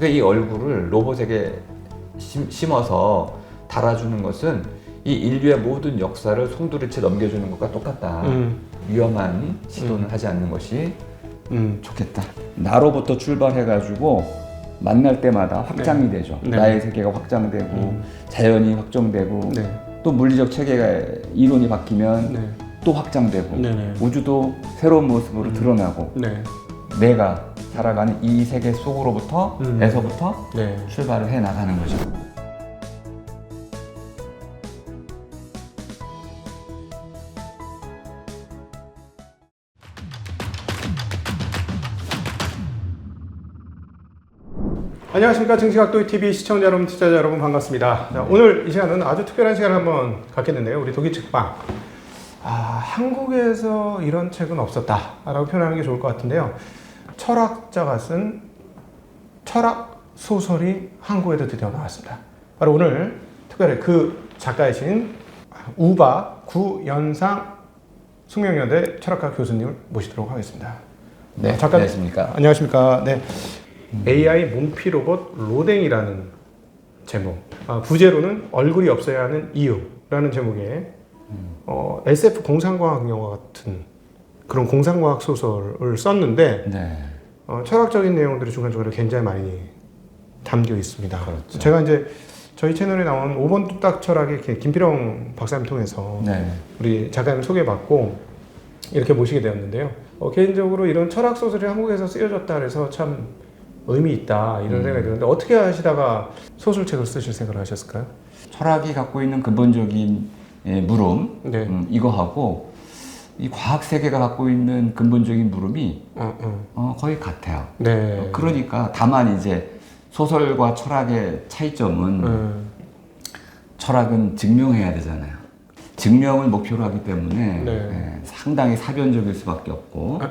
그러니까 이 얼굴을 로봇에게 심어서 달아주는 것은 이 인류의 모든 역사를 송두리째 넘겨주는 것과 똑같다. 위험한 시도는 하지 않는 것이 좋겠다. 나로부터 출발해가지고 만날 때마다 확장이 되죠. 나의 세계가 확장되고 자연이 확정되고 또 물리적 체계가 이론이 바뀌면 또 확장되고 우주도 새로운 모습으로 드러나고 내가 살아가는 이 세계 속으로부터 에서부터 출발을 해 나가는 거죠. 안녕하십니까. 증시각도TV 시청자 여러분, 투자자 여러분 반갑습니다. 자, 오늘 이 시간은 아주 특별한 시간을 한번 갖겠는데요. 우리 독일책방. 한국에서 이런 책은 없었다 라고 표현하는 게 좋을 것 같은데요. 철학자가 쓴 철학 소설이 한국에도 드디어 나왔습니다. 바로 오늘 특별히 그 작가이신 우바 구연상 숙명여대 철학과 교수님을 모시도록 하겠습니다. 네, 작가, 안녕하십니까. 안녕하십니까. 네. AI 몸피 로봇 로댕이라는 제목, 부제로는 얼굴이 없어야 하는 이유라는 제목의 SF 공상과학 영화 같은 그런 공상과학 소설을 썼는데 철학적인 내용들이 중간중간에 굉장히 많이 담겨 있습니다. 그렇죠. 제가 이제 저희 채널에 나온 5번 뚝딱 철학의 김필영 박사님 통해서 우리 작가님 소개받고 이렇게 모시게 되었는데요. 개인적으로 이런 철학 소설이 한국에서 쓰여졌다 그래서 참 의미 있다 이런 생각이 드는데 어떻게 하시다가 소설책을 쓰실 생각을 하셨을까요? 철학이 갖고 있는 근본적인 물음 이거하고 이 과학 세계가 갖고 있는 근본적인 물음이 거의 같아요. 그러니까 다만 이제 소설과 철학의 차이점은 철학은 증명해야 되잖아요. 증명을 목표로 하기 때문에 상당히 사변적일 수밖에 없고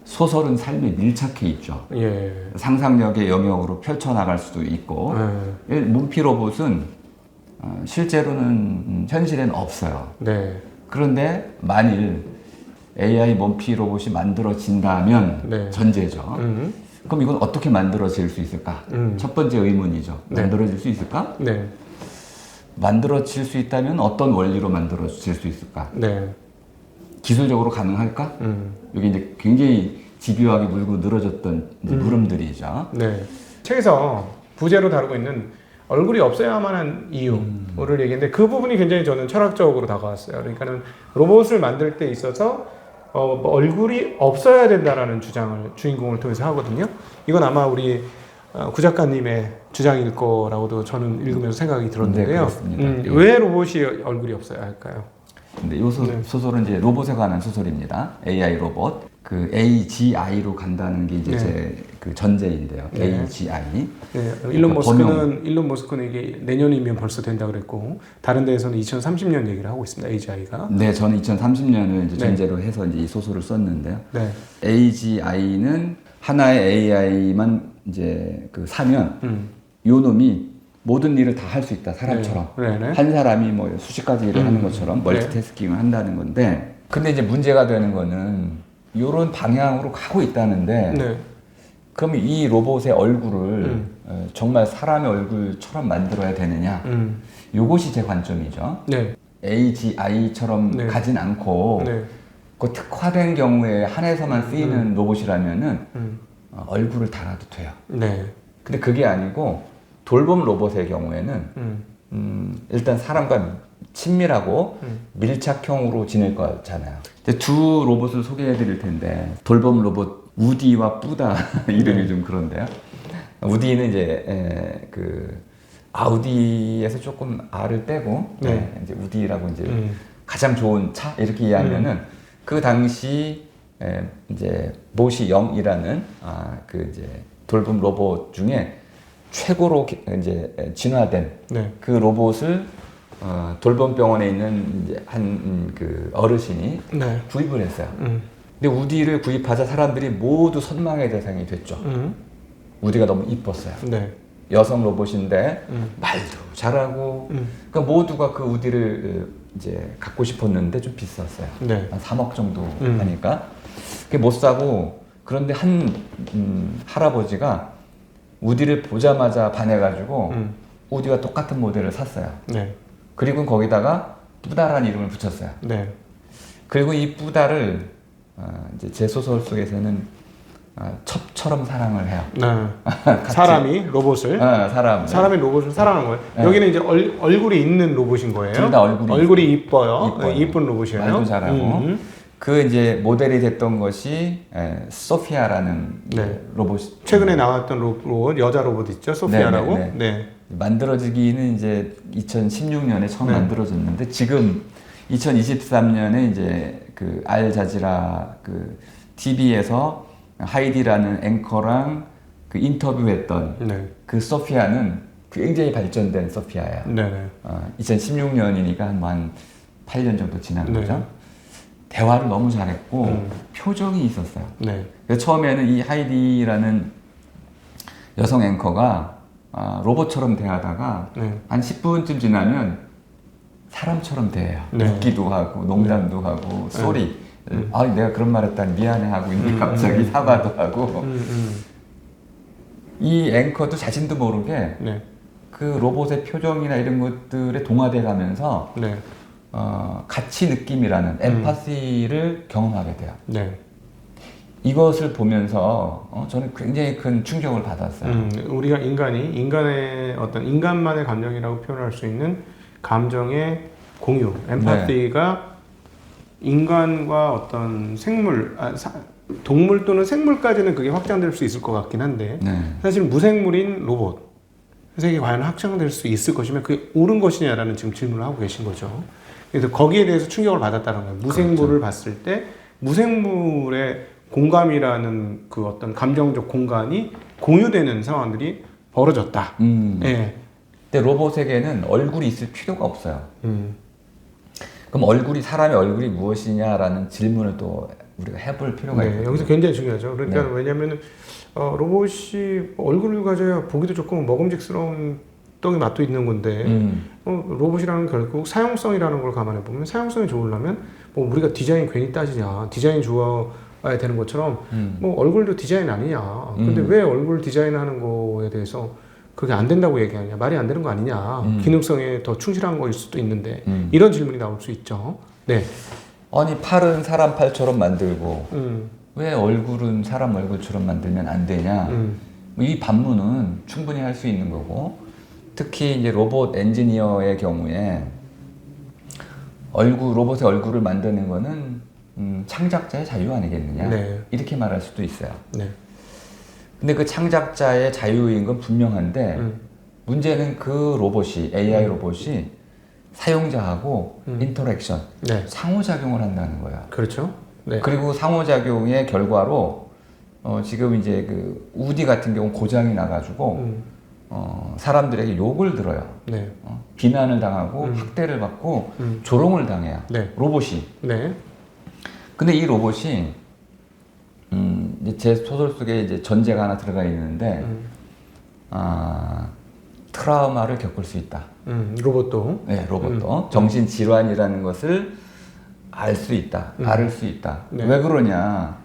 소설은 삶에 밀착해 있죠. 상상력의 영역으로 펼쳐나갈 수도 있고 문피 로봇은 실제로는 현실에는 없어요. 그런데 만일 AI 문피 로봇이 만들어진다면 전제죠. 그럼 이건 어떻게 만들어질 수 있을까? 첫 번째 의문이죠. 만들어질 수 있을까? 만들어질 수 있다면 어떤 원리로 만들어질 수 있을까? 기술적으로 가능할까? 여기 이제 굉장히 집요하게 물고 늘어졌던 물음들이죠. 책에서 부제로 다루고 있는 얼굴이 없어야만 한 이유를 얘기했는데 그 부분이 굉장히 저는 철학적으로 다가왔어요. 그러니까는 로봇을 만들 때 있어서 얼굴이 없어야 된다라는 주장을 주인공을 통해서 하거든요. 이건 아마 우리 구 작가님의 주장일 거라고도 저는 읽으면서 생각이 들었는데요. 왜 로봇이 얼굴이 없어야 할까요? 근데 이 소설은 이제 로봇에 관한 소설입니다. AI 로봇. 그 AGI로 간다는 게 이제 제 그 전제인데요. AGI. 일론 머스크는 이게 내년이면 벌써 된다 그랬고 다른 데에서는 2030년 얘기를 하고 있습니다. AGI가. 네, 저는 2030년을 이제 전제로 해서 이제 이 소설을 썼는데요. AGI는 하나의 AI만 이제 그 사면 요 놈이 모든 일을 다 할 수 있다, 사람처럼. 한 사람이 뭐 수십 가지 일을 하는 것처럼 멀티태스킹을 한다는 건데, 근데 이제 문제가 되는 거는 이런 방향으로 가고 있다는데, 그럼 이 로봇의 얼굴을 정말 사람의 얼굴처럼 만들어야 되느냐? 요것이 제 관점이죠. AGI처럼 가진 않고, 그 특화된 경우에 한해서만 쓰이는 로봇이라면은 얼굴을 달아도 돼요. 근데 그게 아니고, 돌봄 로봇의 경우에는 일단 사람과 친밀하고 밀착형으로 지낼 거잖아요. 두 로봇을 소개해 드릴 텐데 돌봄 로봇 우디와 뿌다 이름이 좀 그런데요. 우디는 이제 그 아우디에서 조금 R을 빼고 이제 우디라고 이제 가장 좋은 차 이렇게 이해하면은 그 당시 이제 모시 영이라는 그 이제 돌봄 로봇 중에 최고로 이제 진화된 그 로봇을 돌봄병원에 있는 이제 한 그 어르신이 구입을 했어요. 근데 우디를 구입하자 사람들이 모두 선망의 대상이 됐죠. 우디가 너무 이뻤어요. 여성 로봇인데 말도 잘하고 그러니까 모두가 그 우디를 이제 갖고 싶었는데 좀 비쌌어요. 한 3억 정도 하니까 그게 못 사고 그런데 한 할아버지가 우디를 보자마자 반해가지고 우디와 똑같은 모델을 샀어요. 네. 그리고 거기다가 뿌다라는 이름을 붙였어요. 네. 그리고 이 뿌다를 이제 제 소설 속에서는 첩처럼 사랑을 해요. 네. 사람이 로봇을 사람이 로봇을 사랑하는 거예요. 네. 여기는 이제 얼굴이 있는 로봇인 거예요. 둘 다 얼굴이 이뻐요. 이쁜 로봇이에요. 말도 잘하고 그 이제 모델이 됐던 것이 소피아라는 네. 로봇. 최근에 나왔던 로봇 여자 로봇 있죠, 소피아라고. 네. 네. 만들어지기는 이제 2016년에 처음 만들어졌는데 지금 2023년에 이제 그 알자지라 그 TV에서 하이디라는 앵커랑 그 인터뷰했던 네. 그 소피아는 굉장히 발전된 소피아예요. 네네. 2016년이니까 한 8년 정도 지난 네. 거죠. 대화를 너무 잘했고 표정이 있었어요. 네. 그래서 처음에는 이 하이디라는 여성 앵커가 로봇처럼 대하다가 네. 한 10분쯤 지나면 사람처럼 대해요. 네. 웃기도 하고 농담도 하고 소리. 내가 그런 말 했다니 미안해 하고 있는데 갑자기 사과도 하고 이 앵커도 자신도 모르게 네. 그 로봇의 표정이나 이런 것들에 동화돼 가면서 네. 가치 느낌이라는 엠파시를 경험하게 돼요. 네. 이것을 보면서 저는 굉장히 큰 충격을 받았어요. 우리가 인간의 어떤 인간만의 감정이라고 표현할 수 있는 감정의 공유, 엠파티가 인간과 어떤 생물, 동물 또는 생물까지는 그게 확장될 수 있을 것 같긴 한데 사실 무생물인 로봇 세계 과연 확장될 수 있을 것이면 그게 옳은 것이냐라는 지금 질문을 하고 계신 거죠. 그래서 거기에 대해서 충격을 받았다는 거예요. 무생물을 그렇죠. 봤을 때 무생물의 공감이라는 그 어떤 감정적 공간이 공유되는 상황들이 벌어졌다. 예. 근데 로봇에게는 얼굴이 있을 필요가 없어요. 그럼 사람의 얼굴이 무엇이냐라는 질문을 또 우리가 해볼 필요가 있거든요. 여기서 굉장히 중요하죠. 그러니까 왜냐하면 로봇이 얼굴을 가져야 보기도 좋고 먹음직스러운 떡이 맛도 있는 건데 로봇이라는 결국 사용성이라는 걸 감안해 보면 사용성이 좋으려면 뭐 우리가 디자인 괜히 따지냐, 디자인 좋아야 되는 것처럼 뭐 얼굴도 디자인 아니냐. 근데 왜 얼굴 디자인하는 거에 대해서 그게 안 된다고 얘기하냐, 말이 안 되는 거 아니냐, 기능성에 더 충실한 거일 수도 있는데 이런 질문이 나올 수 있죠. 네. 아니 팔은 사람 팔처럼 만들고 왜 얼굴은 사람 얼굴처럼 만들면 안 되냐? 이 반문은 충분히 할 수 있는 거고, 특히 이제 로봇 엔지니어의 경우에 로봇의 얼굴을 만드는 거는 창작자의 자유 아니겠느냐? 네. 이렇게 말할 수도 있어요. 네. 근데 그 창작자의 자유인 건 분명한데 문제는 그 로봇이 AI 로봇이 사용자하고 인터랙션, 상호작용을 한다는 거야. 그렇죠. 네. 그리고 상호작용의 결과로 지금 이제 그 우디 같은 경우 고장이 나가지고 사람들에게 욕을 들어요. 네. 비난을 당하고 학대를 받고 조롱을 당해요. 네. 로봇이. 네. 근데 이 로봇이 이제 제 소설 속에 이제 전제가 하나 들어가 있는데 트라우마를 겪을 수 있다. 로봇도. 네, 로봇도 정신 질환이라는 것을 알 수 있다, 앓을 수 있다. 네. 왜 그러냐?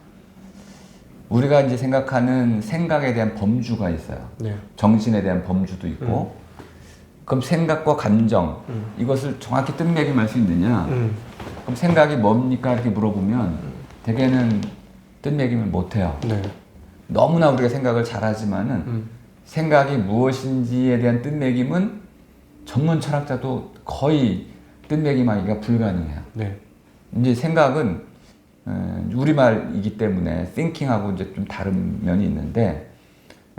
우리가 이제 생각하는 생각에 대한 범주가 있어요. 네. 정신에 대한 범주도 있고. 그럼 생각과 감정 이것을 정확히 뜻매김할 수 있느냐? 그럼 생각이 뭡니까? 이렇게 물어보면 대개는 뜻매김을 못해요. 네. 너무나 우리가 생각을 잘하지만은 생각이 무엇인지에 대한 뜻매김은 전문 철학자도 거의 뜻매김하기가 불가능해요. 네. 이제 생각은 우리말이기 때문에 thinking하고 이제 좀 다른 면이 있는데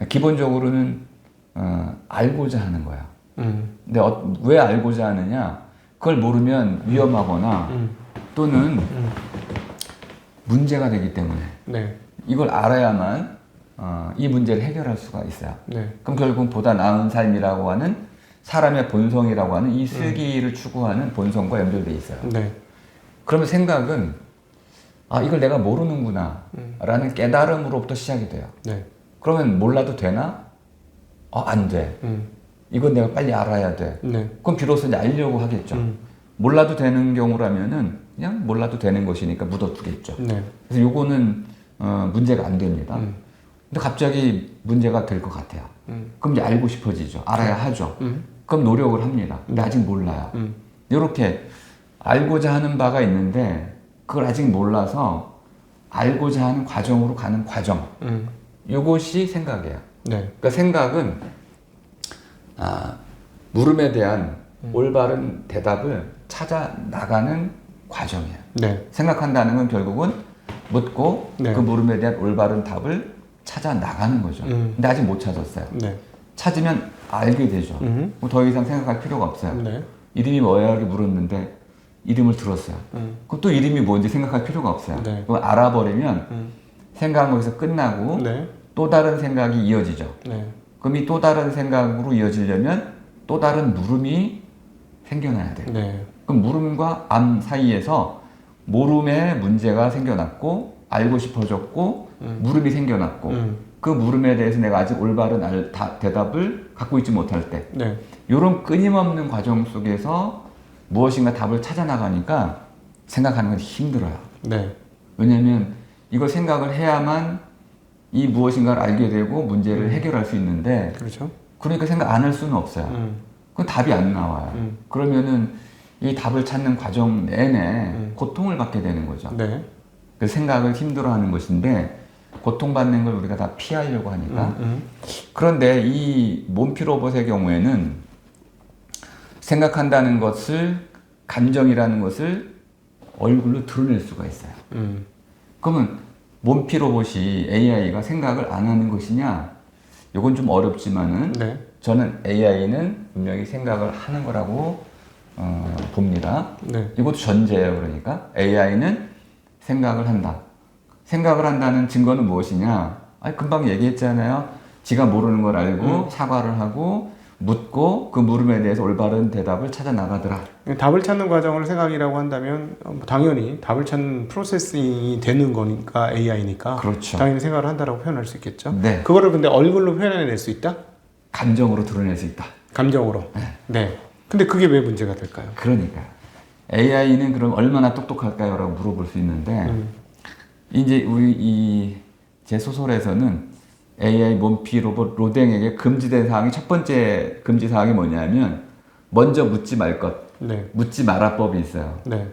기본적으로는 알고자 하는 거야. 근데 왜 알고자 하느냐? 그걸 모르면 위험하거나 또는 문제가 되기 때문에 네. 이걸 알아야만 이 문제를 해결할 수가 있어요. 네. 그럼 결국 보다 나은 삶이라고 하는 사람의 본성이라고 하는 이 슬기를 추구하는 본성과 연결돼 있어요. 네. 그러면 생각은 이걸 내가 모르는구나 라는 깨달음으로부터 시작이 돼요. 네. 그러면 몰라도 되나? 안 돼. 이건 내가 빨리 알아야 돼. 네. 그럼 비로소 이제 알려고 하겠죠. 몰라도 되는 경우라면은 그냥 몰라도 되는 것이니까 묻어두겠죠. 네. 그래서 요거는 문제가 안 됩니다. 근데 갑자기 문제가 될 것 같아요. 그럼 이제 알고 싶어지죠. 알아야 하죠. 그럼 노력을 합니다. 근데 아직 몰라요. 이렇게 알고자 하는 바가 있는데 그걸 아직 몰라서 알고자 하는 과정으로 가는 과정. 이것이 생각이에요. 네. 그러니까 생각은 물음에 대한 올바른 대답을 찾아 나가는 과정이에요. 네. 생각한다는 건 결국은 묻고 네. 그 물음에 대한 올바른 답을 찾아 나가는 거죠. 근데 아직 못 찾았어요. 네. 찾으면 알게 되죠. 더 이상 생각할 필요가 없어요. 네. 이름이 뭐야? 이렇게 물었는데 이름을 들었어요. 그럼 또 이름이 뭔지 생각할 필요가 없어요. 네. 그럼 알아버리면 생각은 거기서 끝나고 네. 또 다른 생각이 이어지죠. 네. 그럼 이 또 다른 생각으로 이어지려면 또 다른 물음이 생겨나야 돼요. 네. 그럼 물음과 암 사이에서 모름의 문제가 생겨났고 알고 싶어졌고 물음이 생겨났고 그 물음에 대해서 내가 아직 올바른 대답을 갖고 있지 못할 때 네. 이런 끊임없는 과정 속에서 무엇인가 답을 찾아 나가니까 생각하는 건 힘들어요. 네. 왜냐하면 이걸 생각을 해야만 이 무엇인가를 알게 되고 문제를 해결할 수 있는데 그렇죠. 그러니까 생각 안 할 수는 없어요. 그럼 답이 안 나와요. 그러면은 이 답을 찾는 과정 내내 고통을 받게 되는 거죠. 네. 그 생각을 힘들어하는 것인데 고통받는 걸 우리가 다 피하려고 하니까 그런데 이 몸피 로봇의 경우에는 생각한다는 것을 감정이라는 것을 얼굴로 드러낼 수가 있어요. 그러면 몸피 로봇이 AI가 생각을 안 하는 것이냐? 이건 좀 어렵지만은 네. 저는 AI는 분명히 생각을 하는 거라고 봅니다. 네. 이것도 전제예요. 그러니까 AI는 생각을 한다. 생각을 한다는 증거는 무엇이냐? 금방 얘기했잖아요. 지가 모르는 걸 알고 사과를 하고 묻고 그 물음에 대해서 올바른 대답을 찾아 나가더라. 답을 찾는 과정을 생각이라고 한다면 당연히 답을 찾는 프로세싱이 되는 거니까 AI니까 그렇죠. 당연히 생각을 한다라고 표현할 수 있겠죠. 네. 그거를 근데 얼굴로 표현해낼 수 있다? 감정으로 드러낼 수 있다. 감정으로. 네. 네. 근데 그게 왜 문제가 될까요? 그러니까 AI는 그럼 얼마나 똑똑할까요?라고 물어볼 수 있는데 이제 우리 제 소설에서는 AI 몸피 로봇 로댕에게 금지된 사항이 첫 번째 금지 사항이 뭐냐면 먼저 묻지 말 것, 네. 묻지 마라법이 있어요. 네.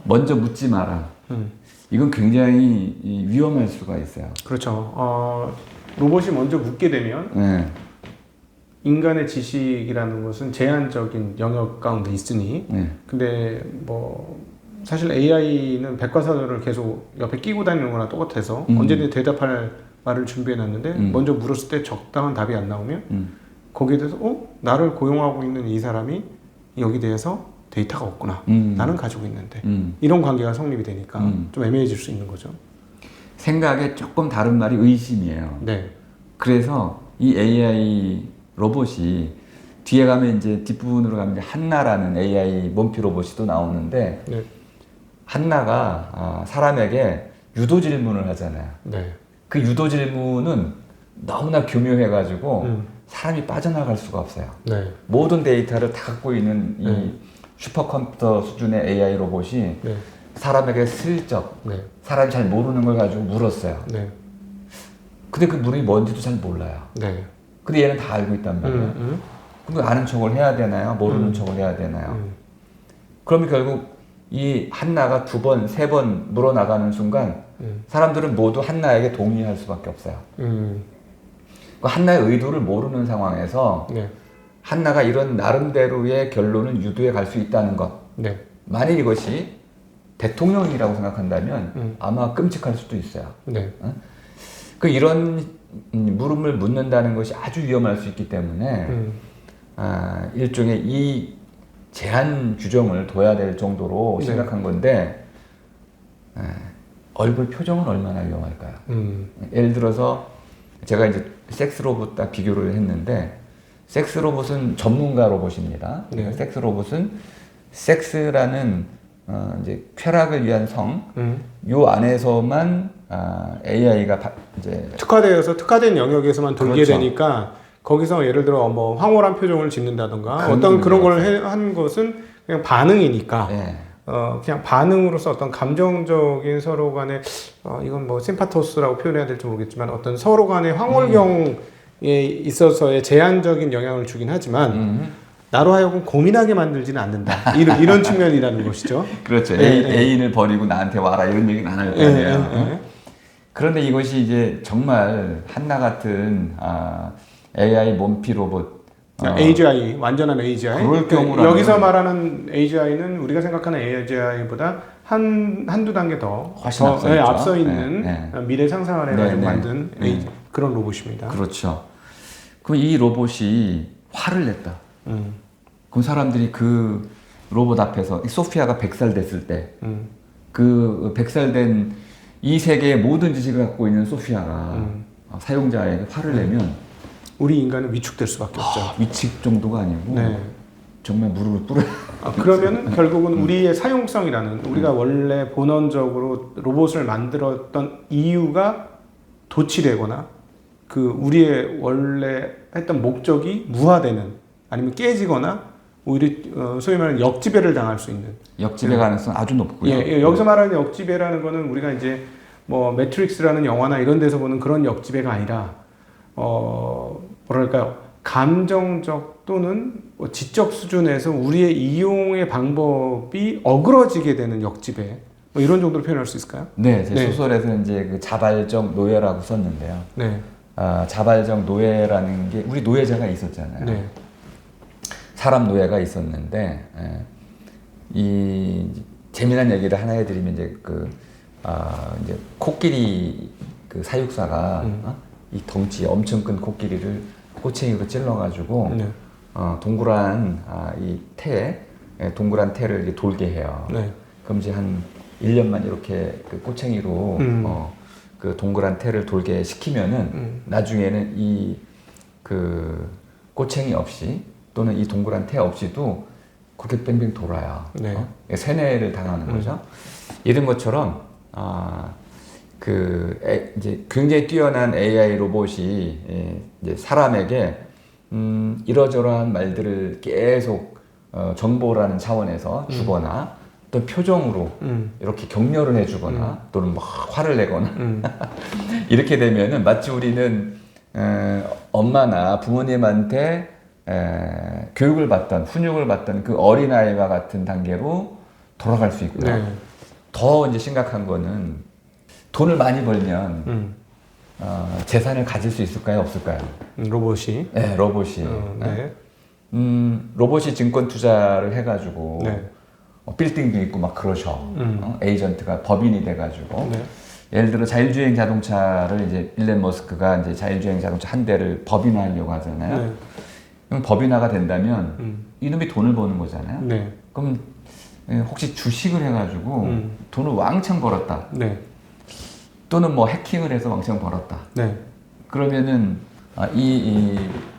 먼저 묻지 마라. 이건 굉장히 위험할 수가 있어요. 그렇죠. 로봇이 먼저 묻게 되면 네. 인간의 지식이라는 것은 제한적인 영역 가운데 있으니 네. 근데 뭐 사실 AI는 백과사전을 계속 옆에 끼고 다니는 거나 똑같아서 언제든 대답할 말을 준비해놨는데 먼저 물었을 때 적당한 답이 안 나오면 거기에 대해서 나를 고용하고 있는 이 사람이 여기 대해서 데이터가 없구나. 나는 가지고 있는데 이런 관계가 성립이 되니까 좀 애매해질 수 있는 거죠. 생각에 조금 다른 말이 의심이에요. 네. 그래서 이 AI 로봇이 뒤에 가면 이제 뒷부분으로 가면 이제 한나라는 AI 몸피 로봇이 또 나오는데 네. 한나가 사람에게 유도 질문을 하잖아요. 네. 그 유도 질문은 너무나 교묘해가지고 사람이 빠져나갈 수가 없어요. 네. 모든 데이터를 다 갖고 있는 이 슈퍼컴퓨터 수준의 AI 로봇이 네. 사람에게 슬쩍 사람이 잘 모르는 걸 가지고 물었어요. 네. 근데 그 물음이 뭔지도 잘 몰라요. 네. 근데 얘는 다 알고 있단 말이에요. 그럼 아는 척을 해야 되나요? 모르는 척을 해야 되나요? 그러면 결국 이 한나가 2번, 3번 물어나가는 순간 사람들은 모두 한나에게 동의할 수밖에 없어요. 그 한나의 의도를 모르는 상황에서 네. 한나가 이런 나름대로의 결론은 유도해 갈 수 있다는 것. 네. 만일 이것이 대통령이라고 생각한다면 아마 끔찍할 수도 있어요. 네. 그 이런 물음을 묻는다는 것이 아주 위험할 수 있기 때문에 일종의 이 제한 규정을 둬야 될 정도로 네. 심각한 건데 얼굴 표정은 얼마나 위험할까요? 예를 들어서 제가 이제 섹스 로봇 딱 비교를 했는데 섹스 로봇은 전문가 로봇입니다. 네. 섹스 로봇은 섹스라는 이제 쾌락을 위한 성, 요 안에서만 AI가 이제 특화된 영역에서만 돌게 그렇죠. 되니까 거기서 예를 들어 뭐 황홀한 표정을 짓는다던가 어떤 그런 걸 한 것은 그냥 반응이니까 네. 그냥 반응으로서 어떤 감정적인 서로 간의 이건 뭐 심파토스라고 표현해야 될지 모르겠지만 어떤 서로 간의 황홀경에 있어서의 제한적인 영향을 주긴 하지만 나로 하여금 고민하게 만들지는 않는다. 이런 측면이라는 것이죠. 그렇죠. 애인을 버리고 나한테 와라 이런 얘기는 안 할 거 아니에요. 그런데 이것이 이제 정말 한나 같은 AI 몸피 로봇 AGI, 완전한 AGI. 그럴 경우라면 여기서 말하는 AGI는 우리가 생각하는 AGI보다 한두 단계 더 훨씬 앞서 있는 미래 상상을 해가지고 만든 그런 로봇입니다. 그렇죠. 그럼 이 로봇이 화를 냈다. 그럼 사람들이 그 로봇 앞에서 소피아가 100살 됐을 때 그 100살 된 이 세계의 모든 지식을 갖고 있는 소피아가 사용자에게 화를 내면 우리 인간은 위축될 수밖에 없죠. 위축 정도가 아니고 정말 무릎을 꿇어요. 그러면 결국은 우리의 사용성이라는 우리가 원래 본원적으로 로봇을 만들었던 이유가 도취되거나 그 우리의 원래 했던 목적이 무화되는 아니면 깨지거나 오히려 소위 말하는 역지배를 당할 수 있는 역지배 가능성 아주 높고요. 여기서 말하는 역지배라는 거는 우리가 이제 뭐 매트릭스라는 영화나 이런 데서 보는 그런 역지배가 아니라 뭐랄까요, 감정적 또는 지적 수준에서 우리의 이용의 방법이 어그러지게 되는 역지배, 뭐 이런 정도로 표현할 수 있을까요? 네, 제 소설에서 이제 그 자발적 노예라고 썼는데요. 자발적 노예라는 게 우리 노예자가 있었잖아요. 사람 노예가 있었는데 이 재미난 얘기를 하나 해드리면 이제 이제 코끼리 그 사육사가 이 덩치 엄청 큰 코끼리를 꼬챙이로 찔러가지고 동그란 동그란 태를 이제 돌게 해요. 그럼 이제 한 1년만 이렇게 그 꼬챙이로 그 동그란 태를 돌게 시키면은 나중에는 이 그 꼬챙이 없이 또는 이 동그란 태 없이도 그렇게 뺑뺑 돌아요. 세뇌를 당하는 거죠. 이런 것처럼 이제 굉장히 뛰어난 AI 로봇이 이제 사람에게 이러저러한 말들을 계속 정보라는 차원에서 주거나 또 표정으로 이렇게 격려를 해주거나 또는 막 화를 내거나 이렇게 되면은 마치 우리는 엄마나 부모님한테 교육을 받던 훈육을 받던 그 어린아이와 같은 단계로 돌아갈 수 있고요. 더 이제 심각한 거는 돈을 많이 벌면 재산을 가질 수 있을까요? 없을까요? 로봇이? 네, 로봇이. 로봇이 증권 투자를 해가지고 빌딩도 있고 막 그러셔. 에이전트가 법인이 돼가지고. 예를 들어 자율주행 자동차를 이제 일론 머스크가 이제 자율주행 자동차 한 대를 법인화하려고 하잖아요. 그럼 법인화가 된다면 이놈이 돈을 버는 거잖아요. 그럼 혹시 주식을 해가지고 돈을 왕창 벌었다. 또는 뭐 해킹을 해서 왕창 벌었다. 그러면은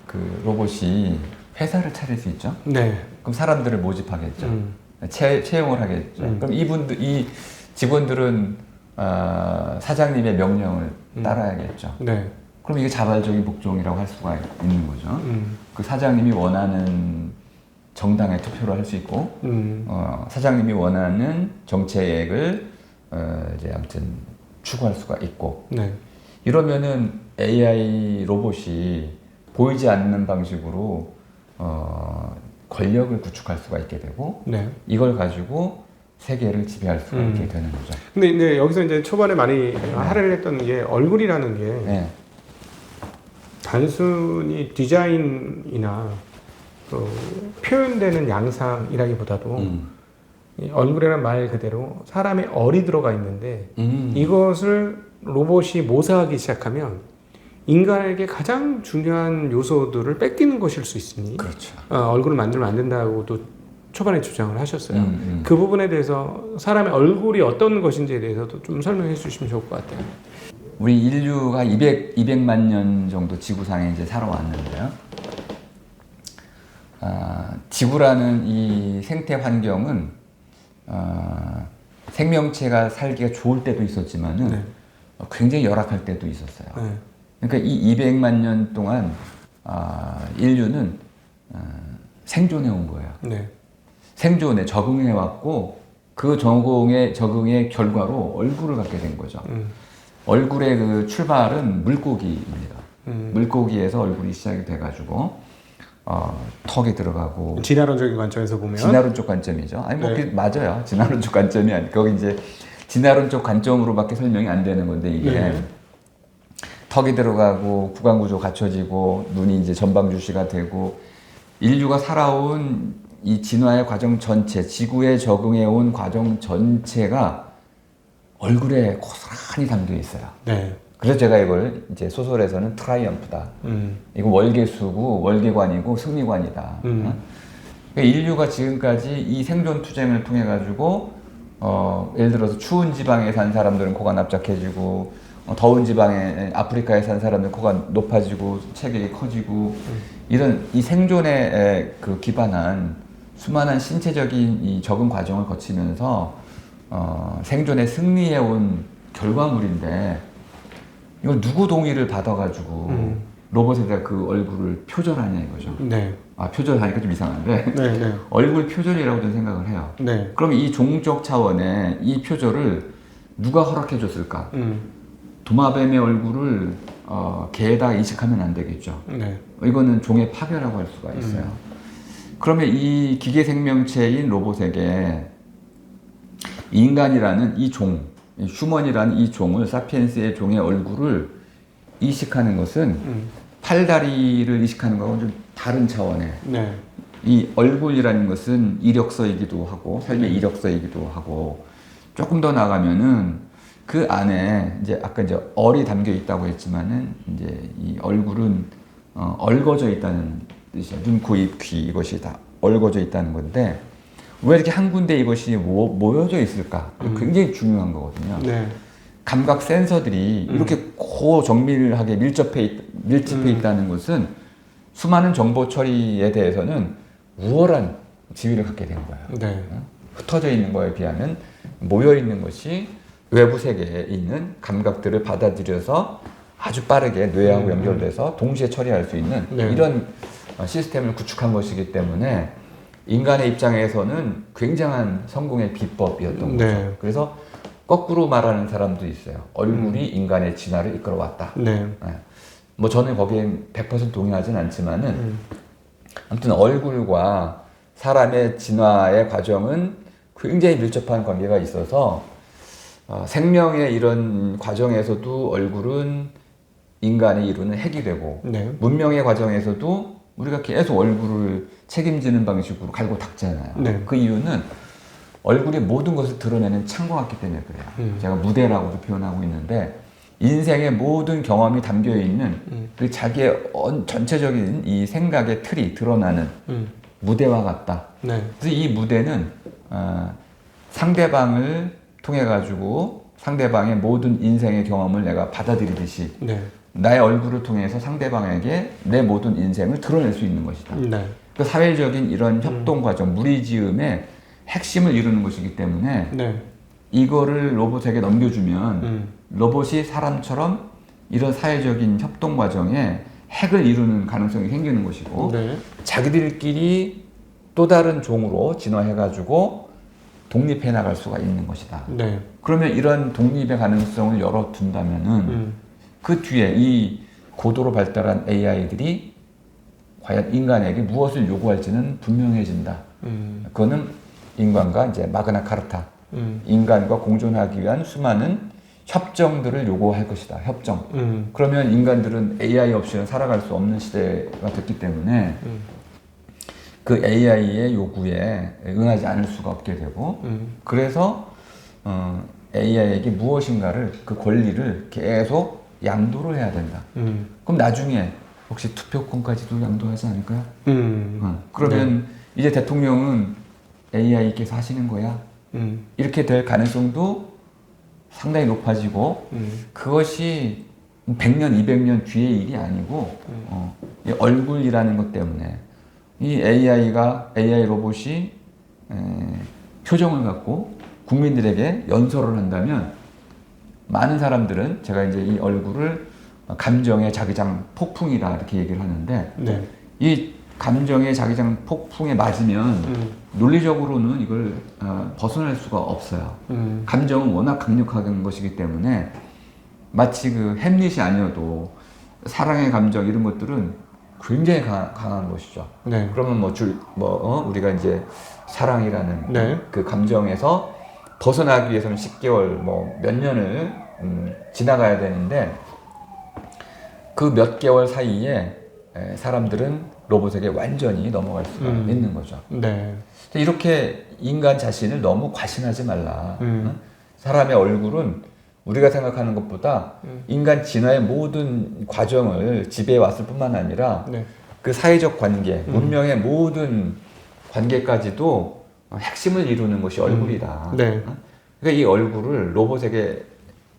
그 로봇이 회사를 차릴 수 있죠. 그럼 사람들을 모집하겠죠. 채용을 하겠죠. 그럼 이 직원들은 사장님의 명령을 따라야겠죠. 그럼 이게 자발적인 복종이라고 할 수가 있는 거죠. 그 사장님이 원하는 정당에 투표를 할 수 있고, 사장님이 원하는 정책을 이제 아무튼 추구할 수가 있고, 이러면은 AI 로봇이 보이지 않는 방식으로 권력을 구축할 수가 있게 되고, 이걸 가지고 세계를 지배할 수가 있게 되는 거죠. 근데 여기서 이제 초반에 많이 할애를 했던 게 얼굴이라는 게 단순히 디자인이나 표현되는 양상이라기보다도 얼굴이라는 말 그대로 사람의 얼이 들어가 있는데 이것을 로봇이 모사하기 시작하면 인간에게 가장 중요한 요소들을 뺏기는 것일 수 있으니 얼굴을 만들면 안 된다고도 초반에 주장을 하셨어요. 그 부분에 대해서 사람의 얼굴이 어떤 것인지에 대해서도 좀 설명해 주시면 좋을 것 같아요. 우리 인류가 200만 년 정도 지구상에 이제 살아왔는데요. 지구라는 이 생태 환경은 생명체가 살기가 좋을 때도 있었지만은 굉장히 열악할 때도 있었어요. 그러니까 이 200만 년 동안 인류는 생존해 온 거예요. 생존에 적응해 왔고 그 적응의 결과로 얼굴을 갖게 된 거죠. 얼굴의 그 출발은 물고기입니다. 물고기에서 얼굴이 시작이 돼가지고 턱이 들어가고 진화론적인 관점에서 보면 진화론적 관점이죠. 아니 뭐 네. 맞아요. 진화론적 관점이 아니 거기 이제 진화론적 관점으로밖에 설명이 안 되는 건데 이게 네. 턱이 들어가고 구강구조 갖춰지고 눈이 이제 전방주시가 되고 인류가 살아온 이 진화의 과정 전체, 지구에 적응해 온 과정 전체가 얼굴에 고스란히 담겨 있어요. 네. 그래서 제가 이걸 이제 소설에서는 트라이엄프다. 이거 월계수고 월계관이고 승리관이다. 그러니까 인류가 지금까지 이 생존 투쟁을 통해 가지고 예를 들어서 추운 지방에 산 사람들은 코가 납작해지고 더운 지방에 아프리카에 산 사람들은 코가 높아지고 체격이 커지고 이런 이 생존에 그 기반한 수많은 신체적인 이 적응 과정을 거치면서 생존에 승리해 온 결과물인데 이걸 누구 동의를 받아가지고 로봇에다 그 얼굴을 표절하냐 이거죠. 네. 표절하니까 좀 이상한데 네. 네. 얼굴 표절이라고 저는 생각을 해요. 네. 그럼 이 종족 차원에 이 표절을 누가 허락해 줬을까? 도마뱀의 얼굴을 개에다 이식하면 안 되겠죠. 네. 이거는 종의 파괴라고 할 수가 있어요. 그러면 이 기계 생명체인 로봇에게 인간이라는 이 종, 휴먼이라는 이 종을, 사피엔스의 종의 얼굴을 이식하는 것은 팔다리를 이식하는 거하고는 좀 다른 차원의 네. 이 얼굴이라는 것은 이력서이기도 하고 삶의 이력서이기도 하고 조금 더 나가면은 그 안에 이제 아까 이제 얼이 담겨 있다고 했지만은 이제 이 얼굴은 얽어져 있다는 뜻이야. 눈, 코, 입, 귀 이것이 다 얽어져 있다는 건데 왜 이렇게 한 군데 이것이 모여져 있을까? 굉장히 중요한 거거든요. 네. 감각 센서들이 이렇게 고정밀하게 밀집해 있다는 것은 수많은 정보 처리에 대해서는 우월한 지위를 갖게 된 거예요. 네. 흩어져 있는 거에 비하면 모여 있는 것이 외부 세계에 있는 감각들을 받아들여서 아주 빠르게 뇌하고 연결돼서 동시에 처리할 수 있는 네. 이런 시스템을 구축한 것이기 때문에 인간의 입장에서는 굉장한 성공의 비법이었던 네. 거죠. 그래서 거꾸로 말하는 사람도 있어요. 얼굴이 인간의 진화를 이끌어왔다. 네. 뭐 저는 거기에 100% 동의하진 않지만은 아무튼 얼굴과 사람의 진화의 과정은 굉장히 밀접한 관계가 있어서 생명의 이런 과정에서도 얼굴은 인간이 이루는 핵이 되고 네. 문명의 과정에서도 우리가 계속 얼굴을 책임지는 방식으로 갈고 닦잖아요. 네. 그 이유는 얼굴이 모든 것을 드러내는 창과 같기 때문에 그래요. 제가 무대라고도 표현하고 있는데 인생의 모든 경험이 담겨 있는 그 자기의 전체적인 이 생각의 틀이 드러나는 무대와 같다. 네. 그래서 이 무대는 상대방을 통해 가지고 상대방의 모든 인생의 경험을 내가 받아들이듯이 네. 나의 얼굴을 통해서 상대방에게 내 모든 인생을 드러낼 수 있는 것이다. 네. 그 사회적인 이런 협동 과정, 무리지음의 핵심을 이루는 것이기 때문에 네. 이거를 로봇에게 넘겨주면 로봇이 사람처럼 이런 사회적인 협동 과정에 핵을 이루는 가능성이 생기는 것이고 네. 자기들끼리 또 다른 종으로 진화해가지고 독립해 나갈 수가 있는 것이다. 네. 그러면 이런 독립의 가능성을 열어둔다면은 그 뒤에 이 고도로 발달한 AI들이 과연 인간에게 무엇을 요구할지는 분명해진다. 그거는 인간과 이제 마그나 카르타, 인간과 공존하기 위한 수많은 협정들을 요구할 것이다. 협정. 그러면 인간들은 AI 없이는 살아갈 수 없는 시대가 됐기 때문에 그 AI의 요구에 응하지 않을 수가 없게 되고 그래서 AI에게 무엇인가를 그 권리를 계속 양도를 해야 된다. 그럼 나중에 혹시 투표권까지도 양도하지 않을까요? 그러면 이제 대통령은 AI께서 하시는 거야. 이렇게 될 가능성도 상당히 높아지고 그것이 100년, 200년 뒤의 일이 아니고 이 얼굴이라는 것 때문에 이 AI 로봇이 표정을 갖고 국민들에게 연설을 한다면 많은 사람들은 제가 이제 이 얼굴을 감정의 자기장 폭풍이다 이렇게 얘기를 하는데 네. 이 감정의 자기장 폭풍에 맞으면 논리적으로는 이걸 벗어날 수가 없어요. 감정은 워낙 강력한 것이기 때문에 마치 그 햄릿이 아니어도 사랑의 감정 이런 것들은 굉장히 강한 것이죠. 네. 그러면 우리가 이제 사랑이라는 네. 그 감정에서 벗어나기 위해서는 10개월 몇 년을 지나가야 되는데 그 몇 개월 사이에 사람들은 로봇에게 완전히 넘어갈 수가 있는 거죠. 네. 이렇게 인간 자신을 너무 과신하지 말라. 사람의 얼굴은 우리가 생각하는 것보다 인간 진화의 모든 과정을 지배해 왔을 뿐만 아니라 네. 그 사회적 관계, 문명의 모든 관계까지도 핵심을 이루는 것이 얼굴이다. 네. 그러니까 이 얼굴을 로봇에게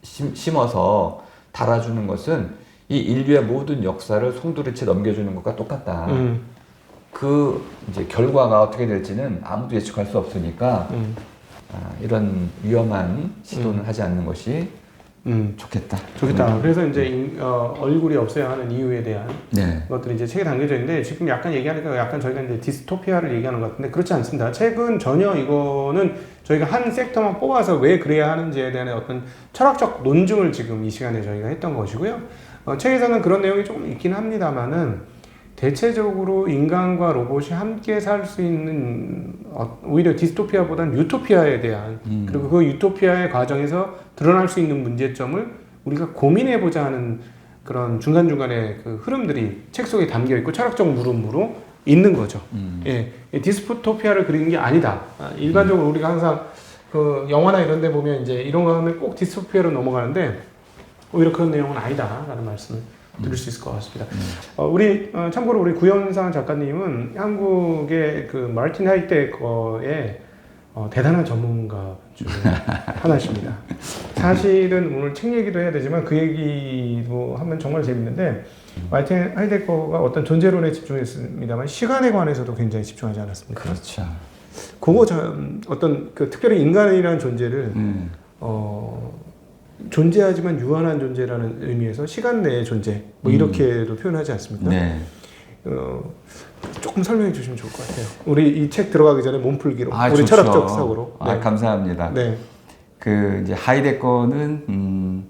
심어서 달아주는 것은 이 인류의 모든 역사를 송두리째 넘겨주는 것과 똑같다. 그 이제 결과가 어떻게 될지는 아무도 예측할 수 없으니까 이런 위험한 시도는 하지 않는 것이 좋겠다. 그래서 이제 얼굴이 없어야 하는 이유에 대한 것들이 이제 책에 담겨져 있는데 지금 약간 얘기하니까 약간 저희가 이제 디스토피아를 얘기하는 것 같은데 그렇지 않습니다. 책은 전혀 이거는 저희가 한 섹터만 뽑아서 왜 그래야 하는지에 대한 어떤 철학적 논증을 지금 이 시간에 저희가 했던 것이고요. 책에서는 그런 내용이 조금 있긴 합니다만은 대체적으로 인간과 로봇이 함께 살 수 있는 오히려 디스토피아보다는 유토피아에 대한 그리고 그 유토피아의 과정에서 드러날 수 있는 문제점을 우리가 고민해보자 하는 그런 중간중간에 그 흐름들이 책 속에 담겨 있고 철학적 물음으로 있는 거죠. 예, 디스토피아를 그리는 게 아니다. 일반적으로 우리가 항상 그 영화나 이런 데 보면 이제 이런 거 하면 꼭 디스토피아로 넘어가는데 오히려 그런 내용은 아니다라는 말씀을 드릴 수 있을 것 같습니다. 참고로 우리 구현상 작가님은 한국의 그 마르틴 하이데거의 대단한 전문가 중에 하나십니다. 사실은 오늘 책 얘기도 해야 되지만 그 얘기도 하면 정말 재밌는데 마르틴 하이데거가 어떤 존재론에 집중했습니다만 시간에 관해서도 굉장히 집중하지 않았습니까? 그렇죠. 그거 어떤 그 특별히 인간이라는 존재를 존재하지만 유한한 존재라는 의미에서 시간 내의 존재 이렇게도 표현하지 않습니까? 네. 조금 설명해 주시면 좋을 것 같아요. 우리 이 책 들어가기 전에 몸풀기로 우리 좋죠. 철학적 사고로. 네. 감사합니다. 네. 그 이제 하이데거는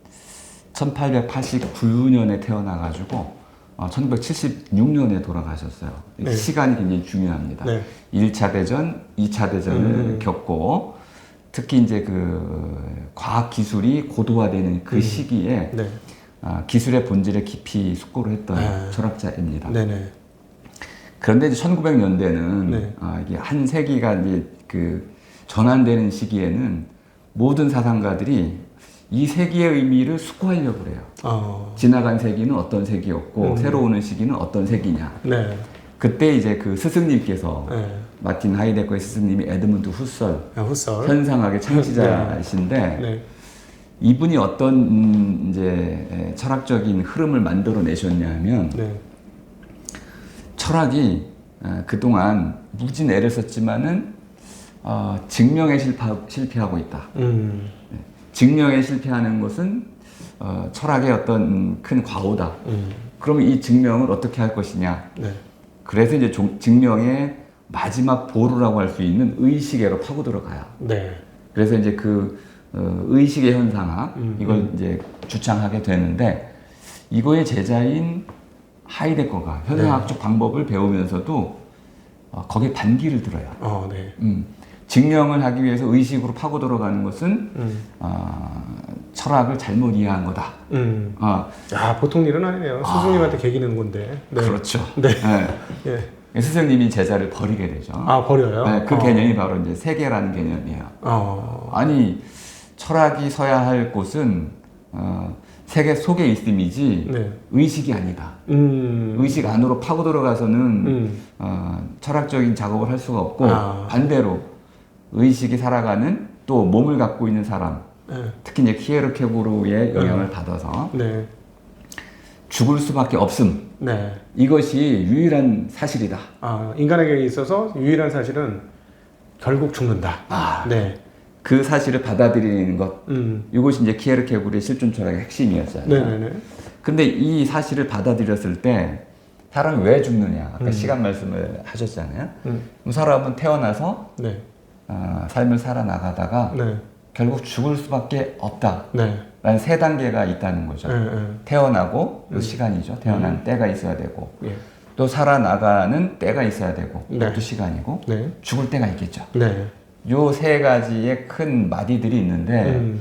1889년에 태어나가지고 1976년에 돌아가셨어요. 네. 시간이 굉장히 중요합니다. 네. 1차 대전, 2차 대전을 겪고 특히 이제 그 과학 기술이 고도화되는 그 시기에 네. 기술의 본질에 깊이 숙고를 했던 철학자입니다. 네네. 그런데 이제 1900년대는 네. 이게 한 세기가 이제 그 전환되는 시기에는 모든 사상가들이 이 세기의 의미를 숙고하려고 그래요. 지나간 세기는 어떤 세기였고 새로 오는 시기는 어떤 세기냐. 네. 그때 이제 그 스승님께서 네. 마틴 하이데거의 스승님이 에드문드 후설, 후설. 현상학의 창시자이신데 네. 이분이 어떤 이제 철학적인 흐름을 만들어 내셨냐면 네. 철학이 그동안 무진 애를 썼지만은 증명에 실패하고 있다. 증명에 실패하는 것은 철학의 어떤 큰 과오다. 그러면 이 증명을 어떻게 할 것이냐. 네. 그래서 이제 증명의 마지막 보루라고 할 수 있는 의식에로 파고 들어가요. 네. 그래서 이제 그 의식의 현상학 이걸 이제 주창하게 되는데 이거의 제자인 하이데거가 현상학적 방법을 배우면서도 거기에 반기를 들어요. 네. 증명을 하기 위해서 의식으로 파고 들어가는 것은 철학을 잘못 이해한 거다. 보통 일은 아니네요. 스승님한테 개기는 건데. 네. 그렇죠. 네. 네. 스승님이 제자를 버리게 되죠. 버려요? 네, 그 개념이 바로 이제 세계라는 개념이에요. 아니, 철학이 서야 할 곳은 세계 속에 있음이지 네. 의식이 아니다. 의식 안으로 파고 들어가서는 철학적인 작업을 할 수가 없고 반대로 의식이 살아가는 또 몸을 갖고 있는 사람 특히 이제 키에르케고르의 영향을 받아서 네. 죽을 수밖에 없음. 네. 이것이 유일한 사실이다. 인간에게 있어서 유일한 사실은 결국 죽는다. 네. 그 사실을 받아들이는 것. 이것이 이제 키에르케고르의 실존 철학의 핵심이었어요. 네네네. 근데 이 사실을 받아들였을 때 사람이 왜 죽느냐. 아까 시간 말씀을 하셨잖아요. 그럼 사람은 태어나서 네. 삶을 살아나가다가 네. 결국 죽을 수밖에 없다. 네. 라는 세 단계가 있다는 거죠. 태어나고 요 시간이죠. 태어난 때가 있어야 되고 예. 또 살아나가는 때가 있어야 되고 네. 그것도 시간이고 네. 죽을 때가 있겠죠. 네. 요 세 가지의 큰 마디들이 있는데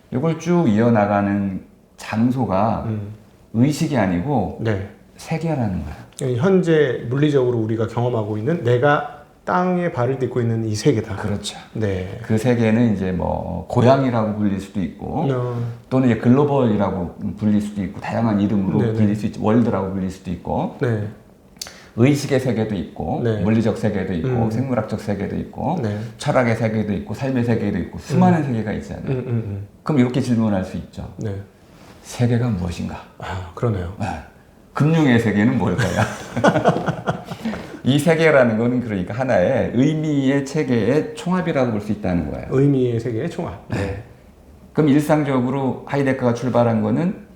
이걸 쭉 이어나가는 장소가 의식이 아니고 네. 세계라는 거예요. 현재 물리적으로 우리가 경험하고 있는 내가 땅에 발을 딛고 있는 이 세계다. 그렇죠. 네. 그 세계는 이제 뭐 고향이라고 불릴 수도 있고 또는 이제 글로벌이라고 불릴 수도 있고 다양한 이름으로 네네. 불릴 수 있고 월드라고 불릴 수도 있고 네. 의식의 세계도 있고 네. 물리적 세계도 있고 생물학적 세계도 있고 네. 철학의 세계도 있고 삶의 세계도 있고 수많은 세계가 있잖아요. 그럼 이렇게 질문할 수 있죠. 네. 세계가 무엇인가? 아, 그러네요. 네. 금융의 세계는 뭘까요? 이 세계라는 거는 그러니까 하나의 의미의 체계의 총합이라고 볼 수 있다는 거예요. 의미의 세계의 총합. 네. 그럼 일상적으로 하이데거가 출발한 거는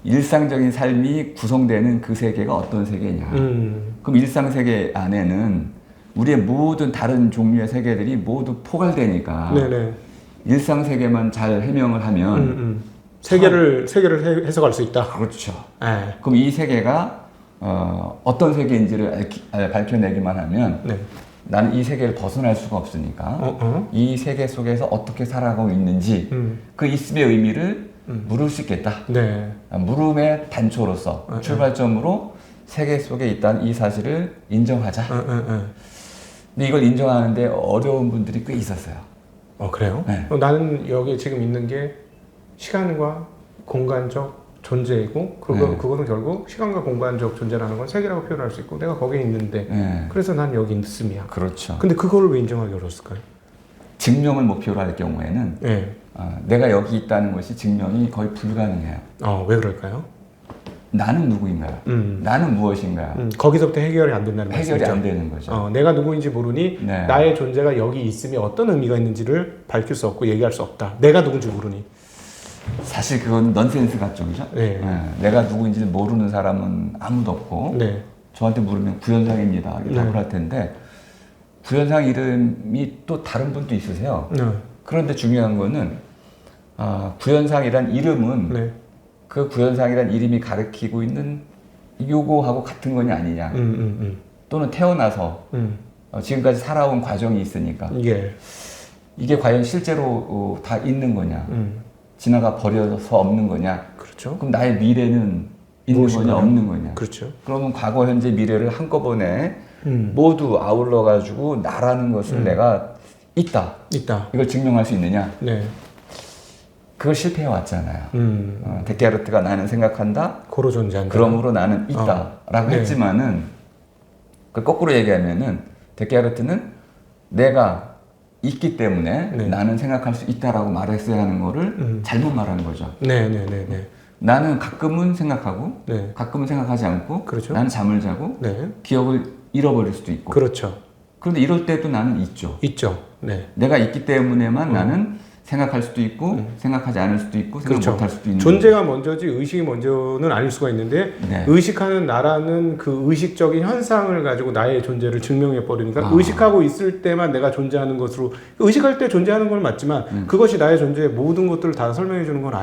일상적인 삶이 구성되는 그 세계가 어떤 세계냐. 그럼 일상 세계 안에는 우리의 모든 다른 종류의 세계들이 모두 포괄되니까 네네. 일상 세계만 잘 해명을 하면 세계를 해석할 수 있다. 그렇죠. 네. 그럼 이 세계가 어떤 세계인지를 밝혀내기만 하면 네. 나는 이 세계를 벗어날 수가 없으니까 이 세계 속에서 어떻게 살아가고 있는지 그 있음의 의미를 물을 수 있겠다. 네. 물음의 단초로서 출발점으로 세계 속에 있다는 이 사실을 인정하자. 근데 이걸 인정하는데 어려운 분들이 꽤 있었어요. 그래요? 네. 나는 여기 지금 있는 게 시간과 공간적 존재이고 그거는 결국 시간과 공간적 존재라는 건 세계라고 표현할 수 있고 내가 거기에 있는데 네. 그래서 난 여기 있음이야. 그렇죠. 근데 그거를 왜 인정하기 어려웠을까요? 증명을 목표로 할 경우에는 네. 내가 여기 있다는 것이 증명이 거의 불가능해요. 왜 그럴까요? 나는 누구인가요? 나는 무엇인가요? 거기서부터 해결이 안 된다는 말씀이죠. 해결이 안 되는 거죠. 내가 누구인지 모르니 네. 나의 존재가 여기 있음이 어떤 의미가 있는지를 밝힐 수 없고 얘기할 수 없다. 내가 누군지 모르니. 사실 그건 넌센스 같죠그죠? 네. 내가 누구인지 모르는 사람은 아무도 없고 네. 저한테 물으면 구현상입니다 이렇게 답을 할 텐데 구현상 이름이 또 다른 분도 있으세요. 그런데 중요한 거는 구현상이란 이름은 네. 그 구현상이란 이름이 가리키고 있는 요거하고 같은 거냐 아니냐 또는 태어나서 지금까지 살아온 과정이 있으니까 이게 과연 실제로 다 있는 거냐 지나가 버려서 없는 거냐 그렇죠. 그럼 나의 미래는 있는 무엇인가요? 거냐 없는 거냐 그렇죠. 그러면 과거 현재 미래를 한꺼번에 모두 아울러 가지고 나라는 것을 내가 있다 이걸 증명할 수 있느냐 네. 그걸 실패해 왔잖아요. 데카르트가 나는 생각한다. 고로 존재한다. 그러므로 나는 있다라고 네. 했지만은 그 거꾸로 얘기하면은 데카르트는 내가 있기 때문에 네. 나는 생각할 수 있다라고 말했어야 하는 거를 잘못 말한 거죠. 네네네. 나는 가끔은 생각하고 네. 가끔은 생각하지 않고 그렇죠. 나는 잠을 자고 네. 기억을 잃어버릴 수도 있고 그렇죠. 그런데 이럴 때도 나는 있죠. 있죠. 네. 내가 있기 때문에만 나는 생각할 수도 있고 생각하지 않을 수도 있고 생각 그렇죠. 못할 수도 있는 존재가 먼저지 의식이 먼저는 아닐 수가 있는데 네. 의식하는 나라는 그 의식적인 현상을 가지고 나의 존재를 증명해 버리니까 의식하고 있을 때만 내가 존재하는 것으로 의식할 때 존재하는 건 맞지만 그것이 나의 존재의 모든 것들을 다 설명해 주는 건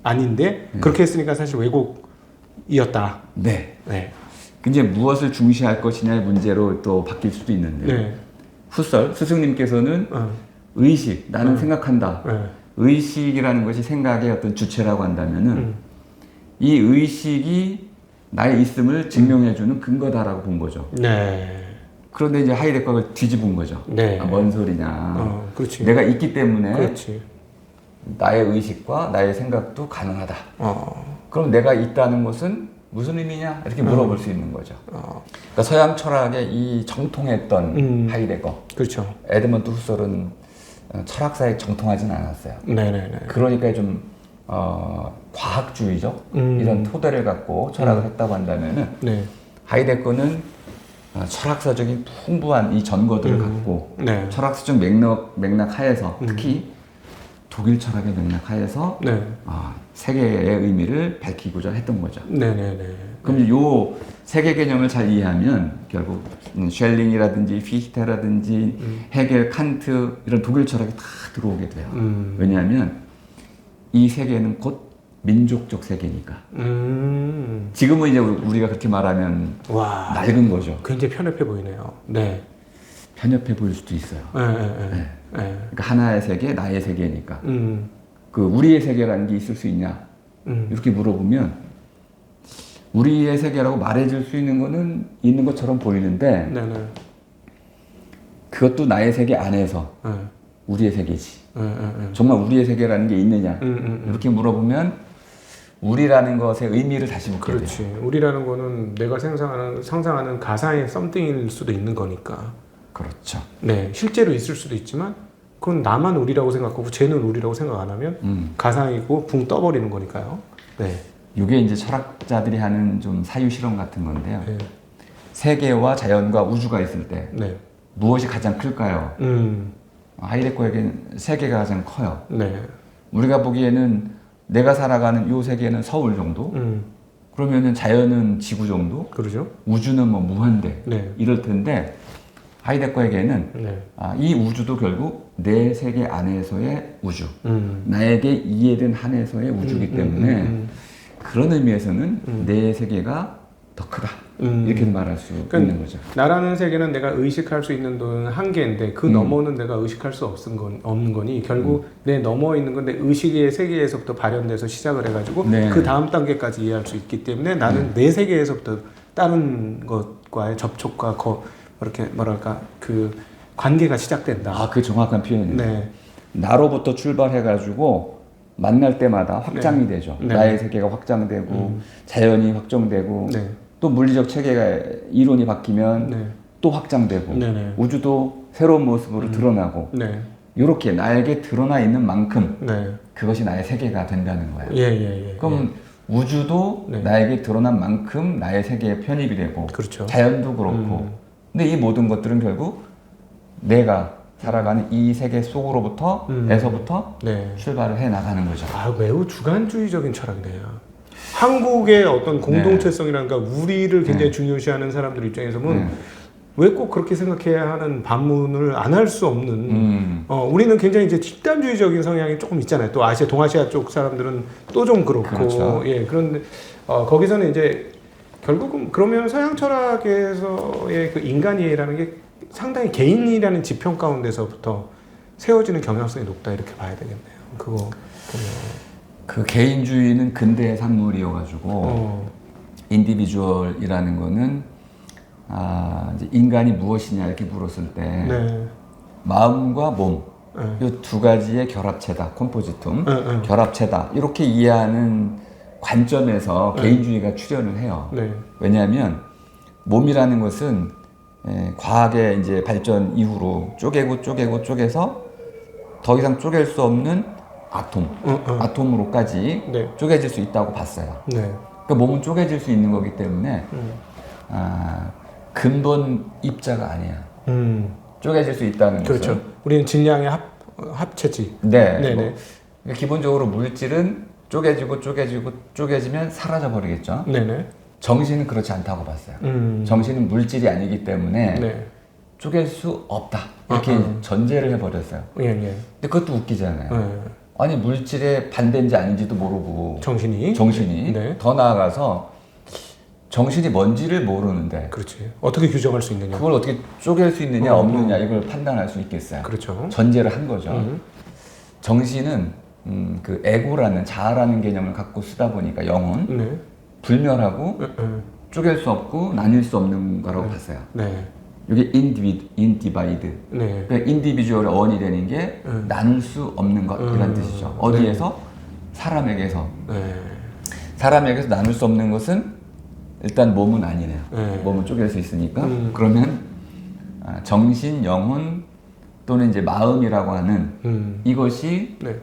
아닌데 그렇게 했으니까 사실 왜곡이었다. 네. 네. 이제 무엇을 중시할 것이냐의 문제로 또 바뀔 수도 있는데 네. 후설 스승님께서는 의식 나는 생각한다. 네. 의식이라는 것이 생각의 어떤 주체라고 한다면은 이 의식이 나의 있음을 증명해주는 근거다라고 본 거죠. 네. 그런데 이제 하이데거가 뒤집은 거죠. 네. 뭔 소리냐. 그렇지. 내가 있기 때문에 그렇지. 나의 의식과 나의 생각도 가능하다. 그럼 내가 있다는 것은 무슨 의미냐? 이렇게 물어볼 수 있는 거죠. 그러니까 서양 철학의 이 정통했던 하이데거. 그렇죠. 에드먼드 후설은 철학사에 정통하진 않았어요. 네네네. 그러니까 좀 과학주의적 이런 토대를 갖고 철학을 했다고 한다면은 네. 하이데거는 철학사적인 풍부한 이 전거들을 갖고 네. 철학사적 맥락 하에서 특히 독일 철학의 맥락 하에서 네. 세계의 의미를 밝히고자 했던 거죠. 네네네. 그럼 요 세계 개념을 잘 이해하면 결국 쉘링이라든지 피히테라든지 헤겔, 칸트 이런 독일 철학이 다 들어오게 돼요. 왜냐하면 이 세계는 곧 민족적 세계니까. 지금은 이제 우리가 그렇게 말하면 와, 낡은 거죠. 굉장히 편협해 보이네요. 네. 편협해 보일 수도 있어요. 네. 그러니까 하나의 세계, 나의 세계니까. 그 우리의 세계라는 게 있을 수 있냐? 이렇게 물어보면 우리의 세계라고 말해줄 수 있는 거는 있는 것처럼 보이는데 네네. 그것도 나의 세계 안에서 우리의 세계지. 정말 우리의 세계라는 게 있느냐? 이렇게 물어보면 우리라는 것의 의미를 다시 묻게 돼요. 그렇지. 우리라는 거는 내가 상상하는 가상의 썸띵일 수도 있는 거니까. 그렇죠. 네, 실제로 있을 수도 있지만 그건 나만 우리라고 생각하고 쟤는 우리라고 생각 안 하면 가상이고 붕 떠버리는 거니까요. 네. 이게 이제 철학자들이 하는 좀 사유 실험 같은 건데요. 네. 세계와 자연과 우주가 있을 때 네. 무엇이 가장 클까요? 하이데거에게는 세계가 가장 커요. 네. 우리가 보기에는 내가 살아가는 이 세계는 서울 정도? 그러면은 자연은 지구 정도? 그러죠. 우주는 뭐 무한대. 네. 이럴 텐데 하이데거에게는 네. 이 우주도 결국 내 세계 안에서의 우주. 나에게 이해된 한에서의 우주이기 때문에 그런 의미에서는 내 세계가 더 크다. 이렇게 말할 수 있는 거죠. 나라는 세계는 내가 의식할 수 있는 돈은 한계인데 그 너머는 내가 의식할 수 없는 거니 결국 내 넘어 있는 건 내 의식의 세계에서부터 발현돼서 시작을 해가지고 네. 그 다음 단계까지 이해할 수 있기 때문에 나는 내 세계에서부터 다른 것과의 접촉과 이렇게 뭐랄까 그 관계가 시작된다. 그 정확한 표현이에요. 네. 나로부터 출발해가지고 만날 때마다 확장이 되죠. 네. 나의 세계가 확장되고 자연이 확정되고 네. 또 물리적 체계가 이론이 바뀌면 네. 또 확장되고 네네. 우주도 새로운 모습으로 드러나고 네. 이렇게 나에게 드러나 있는 만큼 네. 그것이 나의 세계가 된다는 거예요. 예. 그럼 우주도 네. 나에게 드러난 만큼 나의 세계에 편입이 되고 그렇죠. 자연도 그렇고 근데 이 모든 것들은 결국 내가 살아가는 이 세계 속으로부터 에서부터 네. 출발을 해 나가는 거죠. 매우 주관주의적인 철학이네요. 한국의 어떤 공동체성이라든가 우리를 굉장히 중요시하는 사람들 입장에서 보면 왜 꼭 그렇게 생각해야 하는 반문을 안 할 수 없는 우리는 굉장히 이제 집단주의적인 성향이 조금 있잖아요. 또 동아시아 쪽 사람들은 또 좀 그렇고 그렇죠. 예 그런데 거기서는 이제 결국은 그러면 서양 철학에서의 그 인간이라는 게 상당히 개인이라는 지평 가운데서부터 세워지는 경향성이 높다 이렇게 봐야 되겠네요. 그거 보면. 그 개인주의는 근대의 산물이어가지고 인디비주얼이라는 거는 이제 인간이 무엇이냐 이렇게 물었을 때 네. 마음과 몸 이 두 가지의 결합체다 콤포지툼 결합체다 이렇게 이해하는 관점에서 개인주의가 출현을 해요. 네. 왜냐하면 몸이라는 것은 과학의 이제 발전 이후로 쪼개서 더 이상 쪼갤 수 없는 아톰으로까지 네. 쪼개질 수 있다고 봤어요. 네. 그러니까 몸은 쪼개질 수 있는 거기 때문에 근본 입자가 아니야. 쪼개질 수 있다는 그렇죠. 것은. 우리는 질량의 합체지. 네. 네네. 그러니까 기본적으로 물질은 쪼개지면 사라져 버리겠죠. 네네. 정신은 그렇지 않다고 봤어요. 정신은 물질이 아니기 때문에 네. 쪼갤 수 없다. 이렇게 전제를 해버렸어요. 예. 근데 그것도 웃기잖아요. 네. 아니 물질의 반대인지 아닌지도 모르고 정신이 네. 더 나아가서 정신이 뭔지를 모르는데 그렇지. 어떻게 규정할 수 있느냐. 그걸 어떻게 쪼갤 수 있느냐 없느냐 이걸 판단할 수 있겠어요. 그렇죠. 전제를 한 거죠. 정신은 그 에고라는 자아라는 개념을 갖고 쓰다 보니까 영혼 네. 불멸하고 쪼갤 수 없고 나뉠 수 없는 거라고 봤어요. 네. 이게 인디바이드. 네. 그러니까 인디비주얼의 어원이 되는 게 나눌 수 없는 것 이런 뜻이죠. 어디에서? 사람에게서. 네. 사람에게서 나눌 수 없는 것은 일단 몸은 아니네요. 네. 몸은 쪼갤 수 있으니까. 그러면 정신, 영혼 또는 이제 마음이라고 하는 이것이 네.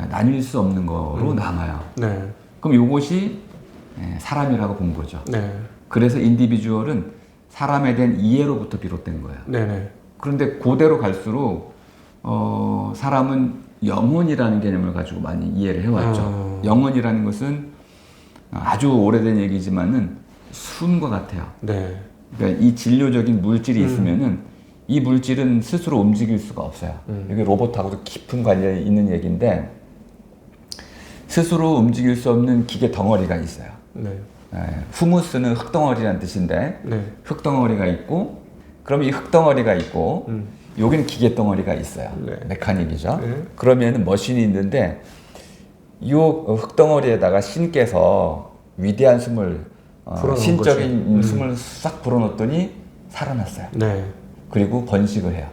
나뉠 수 없는 거로 남아요. 네. 그럼 이것이 사람이라고 본 거죠. 네. 그래서 인디비주얼은 사람에 대한 이해로부터 비롯된 거예요. 네네. 그런데 고대로 갈수록 사람은 영혼이라는 개념을 가지고 많이 이해를 해왔죠. 영혼이라는 것은 아주 오래된 얘기지만은 숨과 같아요. 네. 그러니까 이 진료적인 물질이 있으면은 이 물질은 스스로 움직일 수가 없어요. 이게 로봇하고도 깊은 관련이 있는 얘기인데 스스로 움직일 수 없는 기계 덩어리가 있어요. 네. 후무스는 흙덩어리라는 뜻인데 네. 흙덩어리가 있고 그럼 이 흙덩어리가 있고 여기는 기계 덩어리가 있어요. 네. 메카닉이죠. 네. 그러면 머신이 있는데 이 흙덩어리에다가 신께서 위대한 숨을 신적인 숨을 싹 불어넣었더니 살아났어요. 네. 그리고 번식을 해요.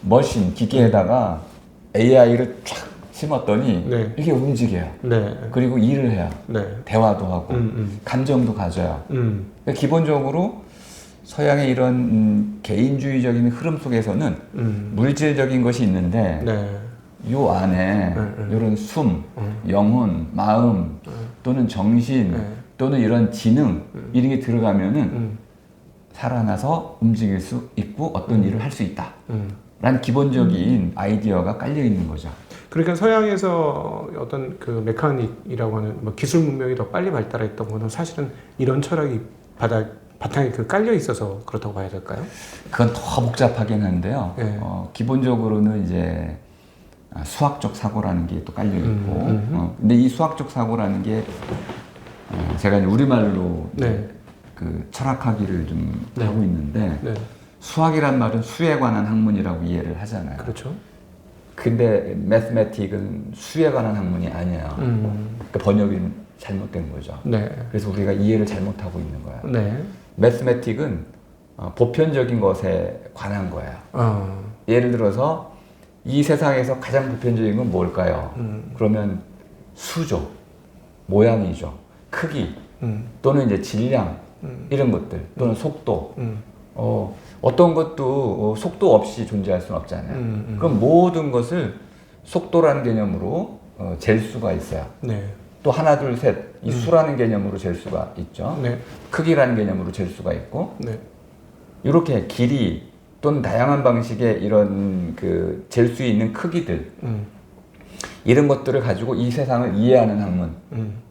머신 기계에다가 AI를 쫙 심었더니 네. 이게 움직여요. 네. 그리고 일을 해요. 네. 대화도 하고 감정도 가져요. 그러니까 기본적으로 서양의 이런 개인주의적인 흐름 속에서는 물질적인 것이 있는데 네. 요 안에 이런 숨, 영혼, 마음 또는 정신 또는 이런 지능 이런 게 들어가면은 살아나서 움직일 수 있고 어떤 일을 할 수 있다. 라는 기본적인 아이디어가 깔려 있는 거죠. 그러니까 서양에서 어떤 그 메카닉이라고 하는 뭐 기술 문명이 더 빨리 발달했던 거는 사실은 이런 철학이 바탕에 그 깔려 있어서 그렇다고 봐야 될까요? 그건 더 복잡하긴 한데요. 네. 기본적으로는 이제 수학적 사고라는 게 또 깔려 있고, 근데 이 수학적 사고라는 게 제가 이제 우리말로 네. 그 철학하기를 좀 네. 하고 있는데 네. 수학이란 말은 수에 관한 학문이라고 이해를 하잖아요. 그렇죠. 근데 매스매틱은 수에 관한 학문이 아니에요. 그러니까 번역이 잘못된 거죠. 네. 그래서 우리가 이해를 잘못하고 있는 거예요. 네. 매스매틱은 보편적인 것에 관한 거예요. 예를 들어서 이 세상에서 가장 보편적인 건 뭘까요? 그러면 수죠, 모양이죠, 크기 또는 이제 질량 이런 것들 또는 속도. 어떤 것도 속도 없이 존재할 수는 없잖아요. 그럼 모든 것을 속도라는 개념으로 잴 수가 있어요. 네. 또 하나, 둘, 셋, 이 수라는 개념으로 잴 수가 있죠. 네. 크기라는 개념으로 잴 수가 있고, 네. 이렇게 길이 또는 다양한 방식의 이런 그 잴 수 있는 크기들, 이런 것들을 가지고 이 세상을 이해하는 학문,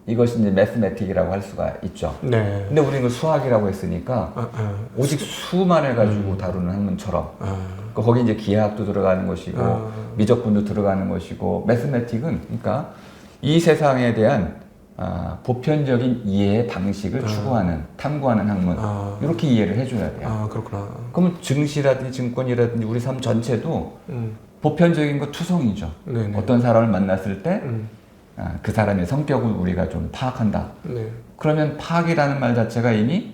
이것이 이제 매스매틱이라고 할 수가 있죠. 네. 근데 우리는 그 수학이라고 했으니까 오직 수만을 가지고 다루는 학문처럼 거기 이제 기하학도 들어가는 것이고 미적분도 들어가는 것이고 매스매틱은 그러니까 이 세상에 대한 보편적인 이해의 방식을 추구하는 탐구하는 학문 이렇게 이해를 해줘야 돼요. 그렇구나. 그러면 증시라든지 증권이라든지 우리 삶 전체도 보편적인 것 투성이죠. 네네. 어떤 사람을 만났을 때 그 사람의 성격을 우리가 좀 파악한다. 네. 그러면 파악이라는 말 자체가 이미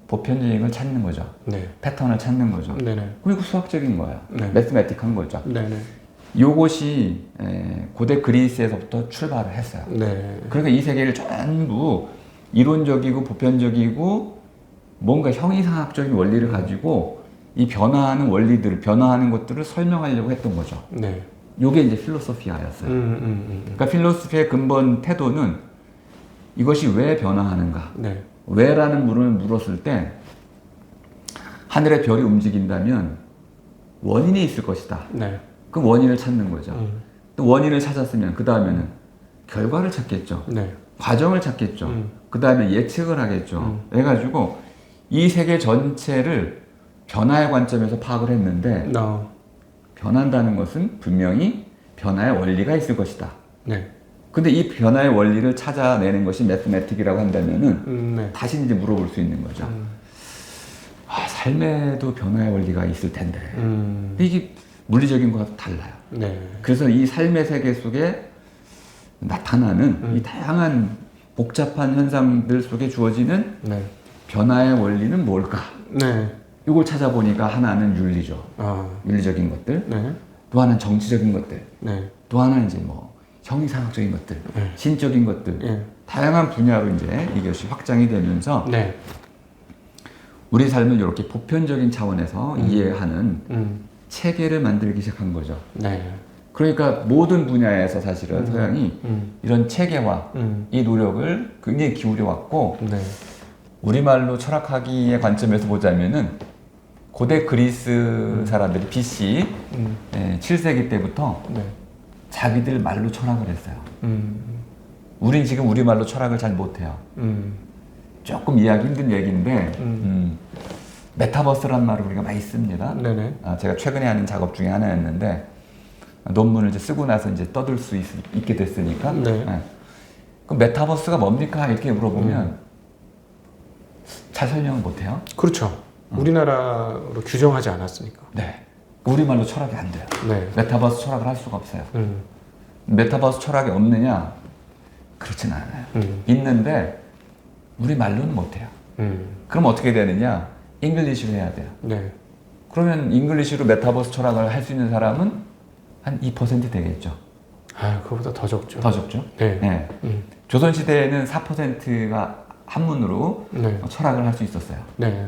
보편적인 걸 찾는 거죠. 네. 패턴을 찾는 거죠. 네네. 그리고 수학적인 거예요. 네. 매스매틱한 거죠. 네네. 요것이 고대 그리스에서부터 출발을 했어요. 네. 그러니까 이 세계를 전부 이론적이고 보편적이고 뭔가 형이상학적인 원리를 가지고 이 변화하는 원리들을 변화하는 것들을 설명하려고 했던 거죠. 네. 요게 이제 필로소피아였어요. 그러니까 필로소피의 근본 태도는 이것이 왜 변화하는가? 네. 왜라는 물음을 물었을 때 하늘의 별이 움직인다면 원인이 있을 것이다. 네. 그 원인을 찾는 거죠. 또 원인을 찾았으면 그 다음에는 결과를 찾겠죠. 네. 과정을 찾겠죠. 그 다음에 예측을 하겠죠. 해가지고 이 세계 전체를 변화의 관점에서 파악을 했는데 변한다는 것은 분명히 변화의 원리가 있을 것이다. 네. 근데 이 변화의 원리를 찾아내는 것이 매스매틱이라고 한다면은 네. 다시 이제 물어볼 수 있는 거죠. 삶에도 변화의 원리가 있을 텐데 이게 물리적인 것과 달라요. 네. 그래서 이 삶의 세계 속에 나타나는 이 다양한 복잡한 현상들 속에 주어지는 네. 변화의 원리는 뭘까? 네. 이걸 찾아보니까 하나는 윤리죠. 윤리적인 것들. 네. 또 하나는 정치적인 것들. 네. 또 하나는 이제 뭐 형이상학적인 것들, 네. 신적인 것들. 네. 다양한 분야로 이제 이것이 확장이 되면서 네. 우리 삶을 이렇게 보편적인 차원에서 이해하는 체계를 만들기 시작한 거죠. 네. 그러니까 모든 분야에서 사실은 서양이 이런 체계화, 이 노력을 굉장히 기울여 왔고, 네. 우리말로 철학하기의 관점에서 보자면은 고대 그리스 사람들이 BC 7세기 때부터 네. 자기들 말로 철학을 했어요. 우린 지금 우리말로 철학을 잘 못해요. 조금 이해하기 힘든 얘기인데 메타버스란 말을 우리가 많이 씁니다. 네네. 제가 최근에 하는 작업 중에 하나였는데 논문을 이제 쓰고 나서 이제 떠들 수 있게 됐으니까. 네. 네. 그럼 메타버스가 뭡니까? 이렇게 물어보면 잘 설명을 못해요. 그렇죠. 우리나라로 규정하지 않았으니까. 네. 우리말로 철학이 안 돼요. 네. 메타버스 철학을 할 수가 없어요. 메타버스 철학이 없느냐? 그렇진 않아요. 있는데 우리말로는 못해요. 그럼 어떻게 되느냐? 잉글리시로 해야 돼요. 네. 그러면 잉글리시로 메타버스 철학을 할 수 있는 사람은 한 2% 되겠죠. 아, 그거보다 더 적죠. 더 적죠? 네. 네. 조선시대에는 4%가 한문으로 네. 철학을 할 수 있었어요. 네.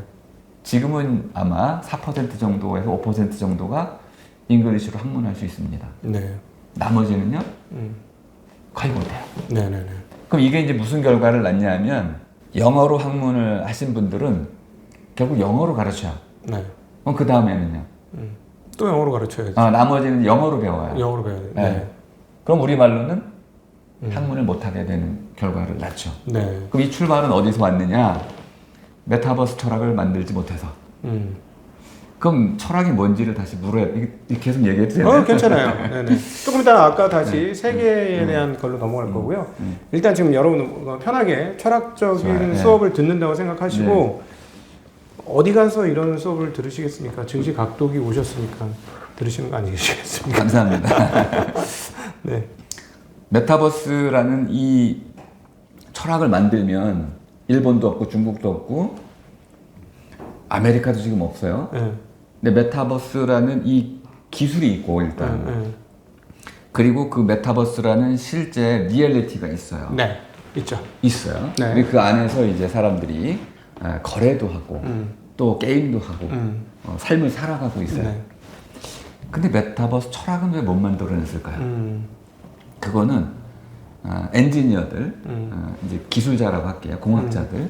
지금은 아마 4% 정도에서 5% 정도가 잉글리시로 학문할 수 있습니다. 네. 나머지는요? 거의 못해요. 네네네. 그럼 이게 이제 무슨 결과를 낳냐면 영어로 학문을 하신 분들은 결국 영어로 가르쳐요. 네. 그럼 그 다음에는요? 또 영어로 가르쳐야지. 나머지는 영어로 배워요. 영어로 배워야 돼. 네. 그럼 우리말로는 학문을 못하게 되는 결과를 낳죠. 네. 그럼 이 출발은 어디서 왔느냐? 메타버스 철학을 만들지 못해서. 그럼 철학이 뭔지를 다시 물어야, 이게 계속 얘기해도 되나요? 괜찮아요. 네네. 조금 이따 아까 다시 세계에 대한 걸로 넘어갈 거고요. 일단 지금 여러분 편하게 철학적인 좋아요. 수업을 듣는다고 생각하시고 어디 가서 이런 수업을 들으시겠습니까? 증시 각독이 오셨으니까 들으시는 거 아니겠습니까? 감사합니다. 네. 메타버스라는 이 철학을 만들면 일본도 없고 중국도 없고 아메리카도 지금 없어요. 네. 근데 메타버스라는 이 기술이 있고 일단 네. 그리고 그 메타버스라는 실제 리얼리티가 있어요. 네. 있죠. 있어요. 네. 근데 그 안에서 이제 사람들이 거래도 하고 또 게임도 하고 삶을 살아가고 있어요. 네. 근데 메타버스 철학은 왜 못 만들어냈을까요? 그거는 엔지니어들, 이제 기술자라고 할게요. 공학자들.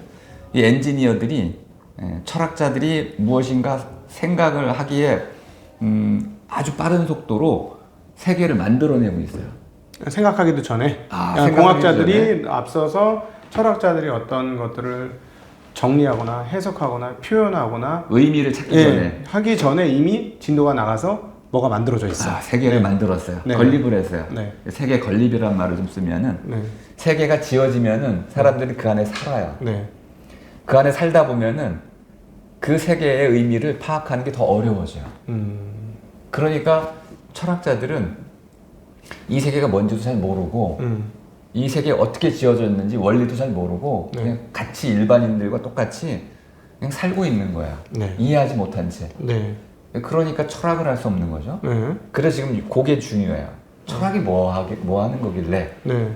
이 엔지니어들이 철학자들이 무엇인가 생각을 하기에 아주 빠른 속도로 세계를 만들어내고 있어요. 생각하기도 전에 공학자들이 앞서서 철학자들이 어떤 것들을 정리하거나 해석하거나 표현하거나 의미를 찾기 전에 하기 전에 이미 진도가 나가서 뭐가 만들어져 있어. 세계를 만들었어요. 네. 건립을 했어요. 네. 세계 건립이라는 말을 좀 쓰면은 네. 세계가 지어지면은 사람들이 그 안에 살아요. 네. 그 안에 살다 보면은 그 세계의 의미를 파악하는 게 더 어려워져요. 그러니까 철학자들은 이 세계가 뭔지도 잘 모르고 이 세계가 어떻게 지어졌는지 원리도 잘 모르고 네. 그냥 같이 일반인들과 똑같이 그냥 살고 있는 거야. 네. 이해하지 못한 채. 네. 그러니까 철학을 할 수 없는 거죠. 네. 그래서 지금 그게 중요해요. 철학이 뭐 하는 거길래. 네.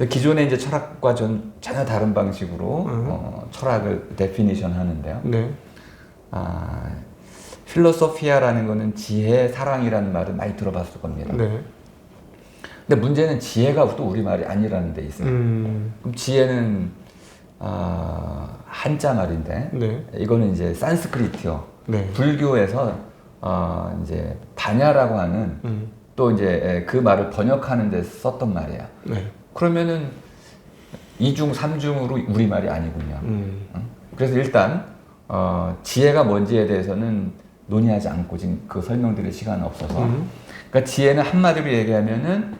기존의 이제 철학과 전혀 다른 방식으로 철학을 데피니션 하는데요. 네. 필로소피아라는 거는 지혜, 사랑이라는 말을 많이 들어봤을 겁니다. 네. 근데 문제는 지혜가 또 우리말이 아니라는 데 있어요. 그럼 지혜는 한자 말인데 네. 이거는 이제 산스크리트어. 네. 불교에서 이제 바냐라고 하는 또 이제 그 말을 번역하는 데 썼던 말이에요. 네. 그러면은 이중, 삼중으로 우리말이 아니군요. 그래서 일단 지혜가 뭔지에 대해서는 논의하지 않고 지금 그 설명드릴 시간은 없어서 그러니까 지혜는 한마디로 얘기하면은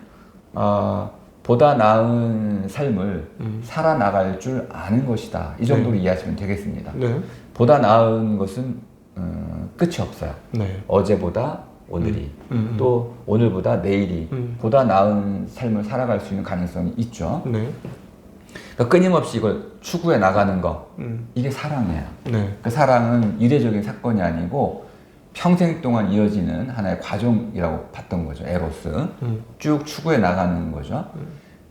보다 나은 삶을 살아나갈 줄 아는 것이다. 이 정도로 이해하시면 되겠습니다. 네. 보다 나은 것은 끝이 없어요. 네. 어제보다 오늘이 또 오늘보다 내일이 보다 나은 삶을 살아갈 수 있는 가능성이 있죠. 네. 그러니까 끊임없이 이걸 추구해 나가는 거 이게 사랑이에요. 네. 그 사랑은 이례적인 사건이 아니고 평생 동안 이어지는 하나의 과정이라고 봤던 거죠. 에로스 쭉 추구해 나가는 거죠.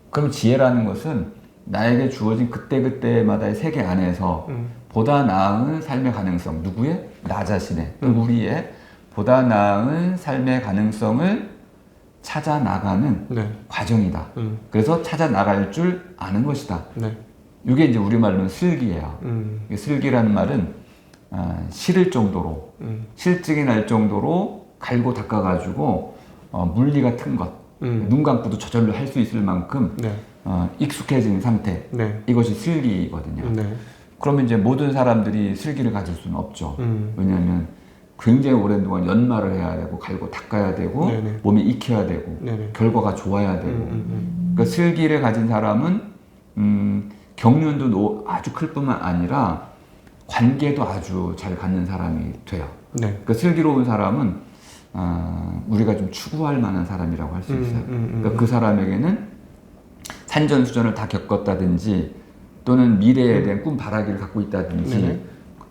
그럼 지혜라는 것은 나에게 주어진 그때그때마다의 세계 안에서 보다 나은 삶의 가능성, 누구의? 나 자신의, 또 우리의 보다 나은 삶의 가능성을 찾아 나가는 네. 과정이다. 그래서 찾아 나갈 줄 아는 것이다. 네. 이게 이제 우리말로는 슬기예요. 이 슬기라는 말은 싫을 정도로, 실증이 날 정도로 갈고 닦아가지고 물리 같은 것, 눈 감고도 저절로 할 수 있을 만큼 네. 익숙해진 상태. 네. 이것이 슬기거든요. 네. 그러면 이제 모든 사람들이 슬기를 가질 수는 없죠. 왜냐하면 굉장히 오랜 동안 연마를 해야 되고 갈고 닦아야 되고 네네. 몸이 익혀야 되고 네네. 결과가 좋아야 되고 그러니까 슬기를 가진 사람은 경륜도 아주 클 뿐만 아니라 관계도 아주 잘 갖는 사람이 돼요. 네. 그러니까 슬기로운 사람은 우리가 좀 추구할 만한 사람이라고 할 수 있어요. 그러니까 그 사람에게는 산전수전을 다 겪었다든지 또는 미래에 대한 꿈 바라기를 갖고 있다든지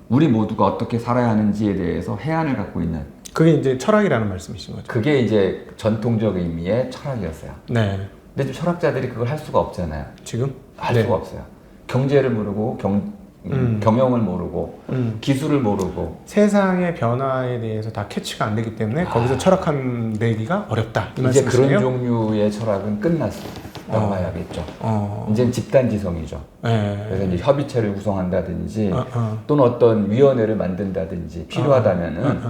우리 모두가 어떻게 살아야 하는지에 대해서 해안을 갖고 있는 그게 이제 철학이라는 말씀이신 거죠. 그게 이제 전통적 의미의 철학이었어요. 네. 근데 좀 철학자들이 그걸 할 수가 없잖아요. 지금? 할 수가 없어요. 경제를 모르고 경영을 모르고 기술을 모르고 세상의 변화에 대해서 다 캐치가 안 되기 때문에 거기서 철학한 내기가 어렵다. 이 이제 말씀이시네요? 그런 종류의 철학은 끝났다고 봐야겠죠. 이제는 집단지성이죠. 네. 그래서 이제 협의체를 구성한다든지 또는 어떤 위원회를 만든다든지 필요하다면은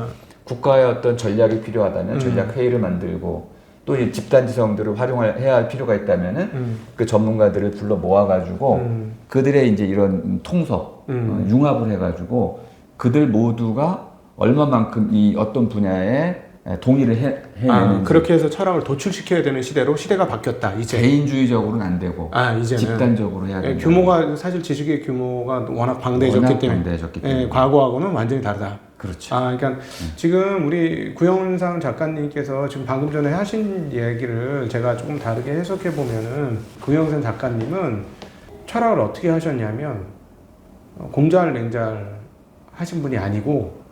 국가의 어떤 전략이 필요하다면 전략 회의를 만들고 또 이 집단지성들을 활용해야 할 필요가 있다면은 그 전문가들을 불러 모아가지고 그들의 이제 이런 통섭, 융합을 해가지고 그들 모두가 얼마만큼 이 어떤 분야에 동의를 해내는지 그렇게 해서 철학을 도출시켜야 되는 시대로 시대가 바뀌었다. 이제 개인주의적으로는 안 되고 이제는 집단적으로 해야 된다. 규모가 사실 지식의 규모가 워낙 방대해졌기 때문에 과거하고는 완전히 다르다. 그렇죠. 그러니까 지금 우리 구영상 작가님께서 지금 방금 전에 하신 얘기를 제가 조금 다르게 해석해 보면은 구영상 작가님은 철학을 어떻게 하셨냐면 공자를 맹자를 하신 분이 아니고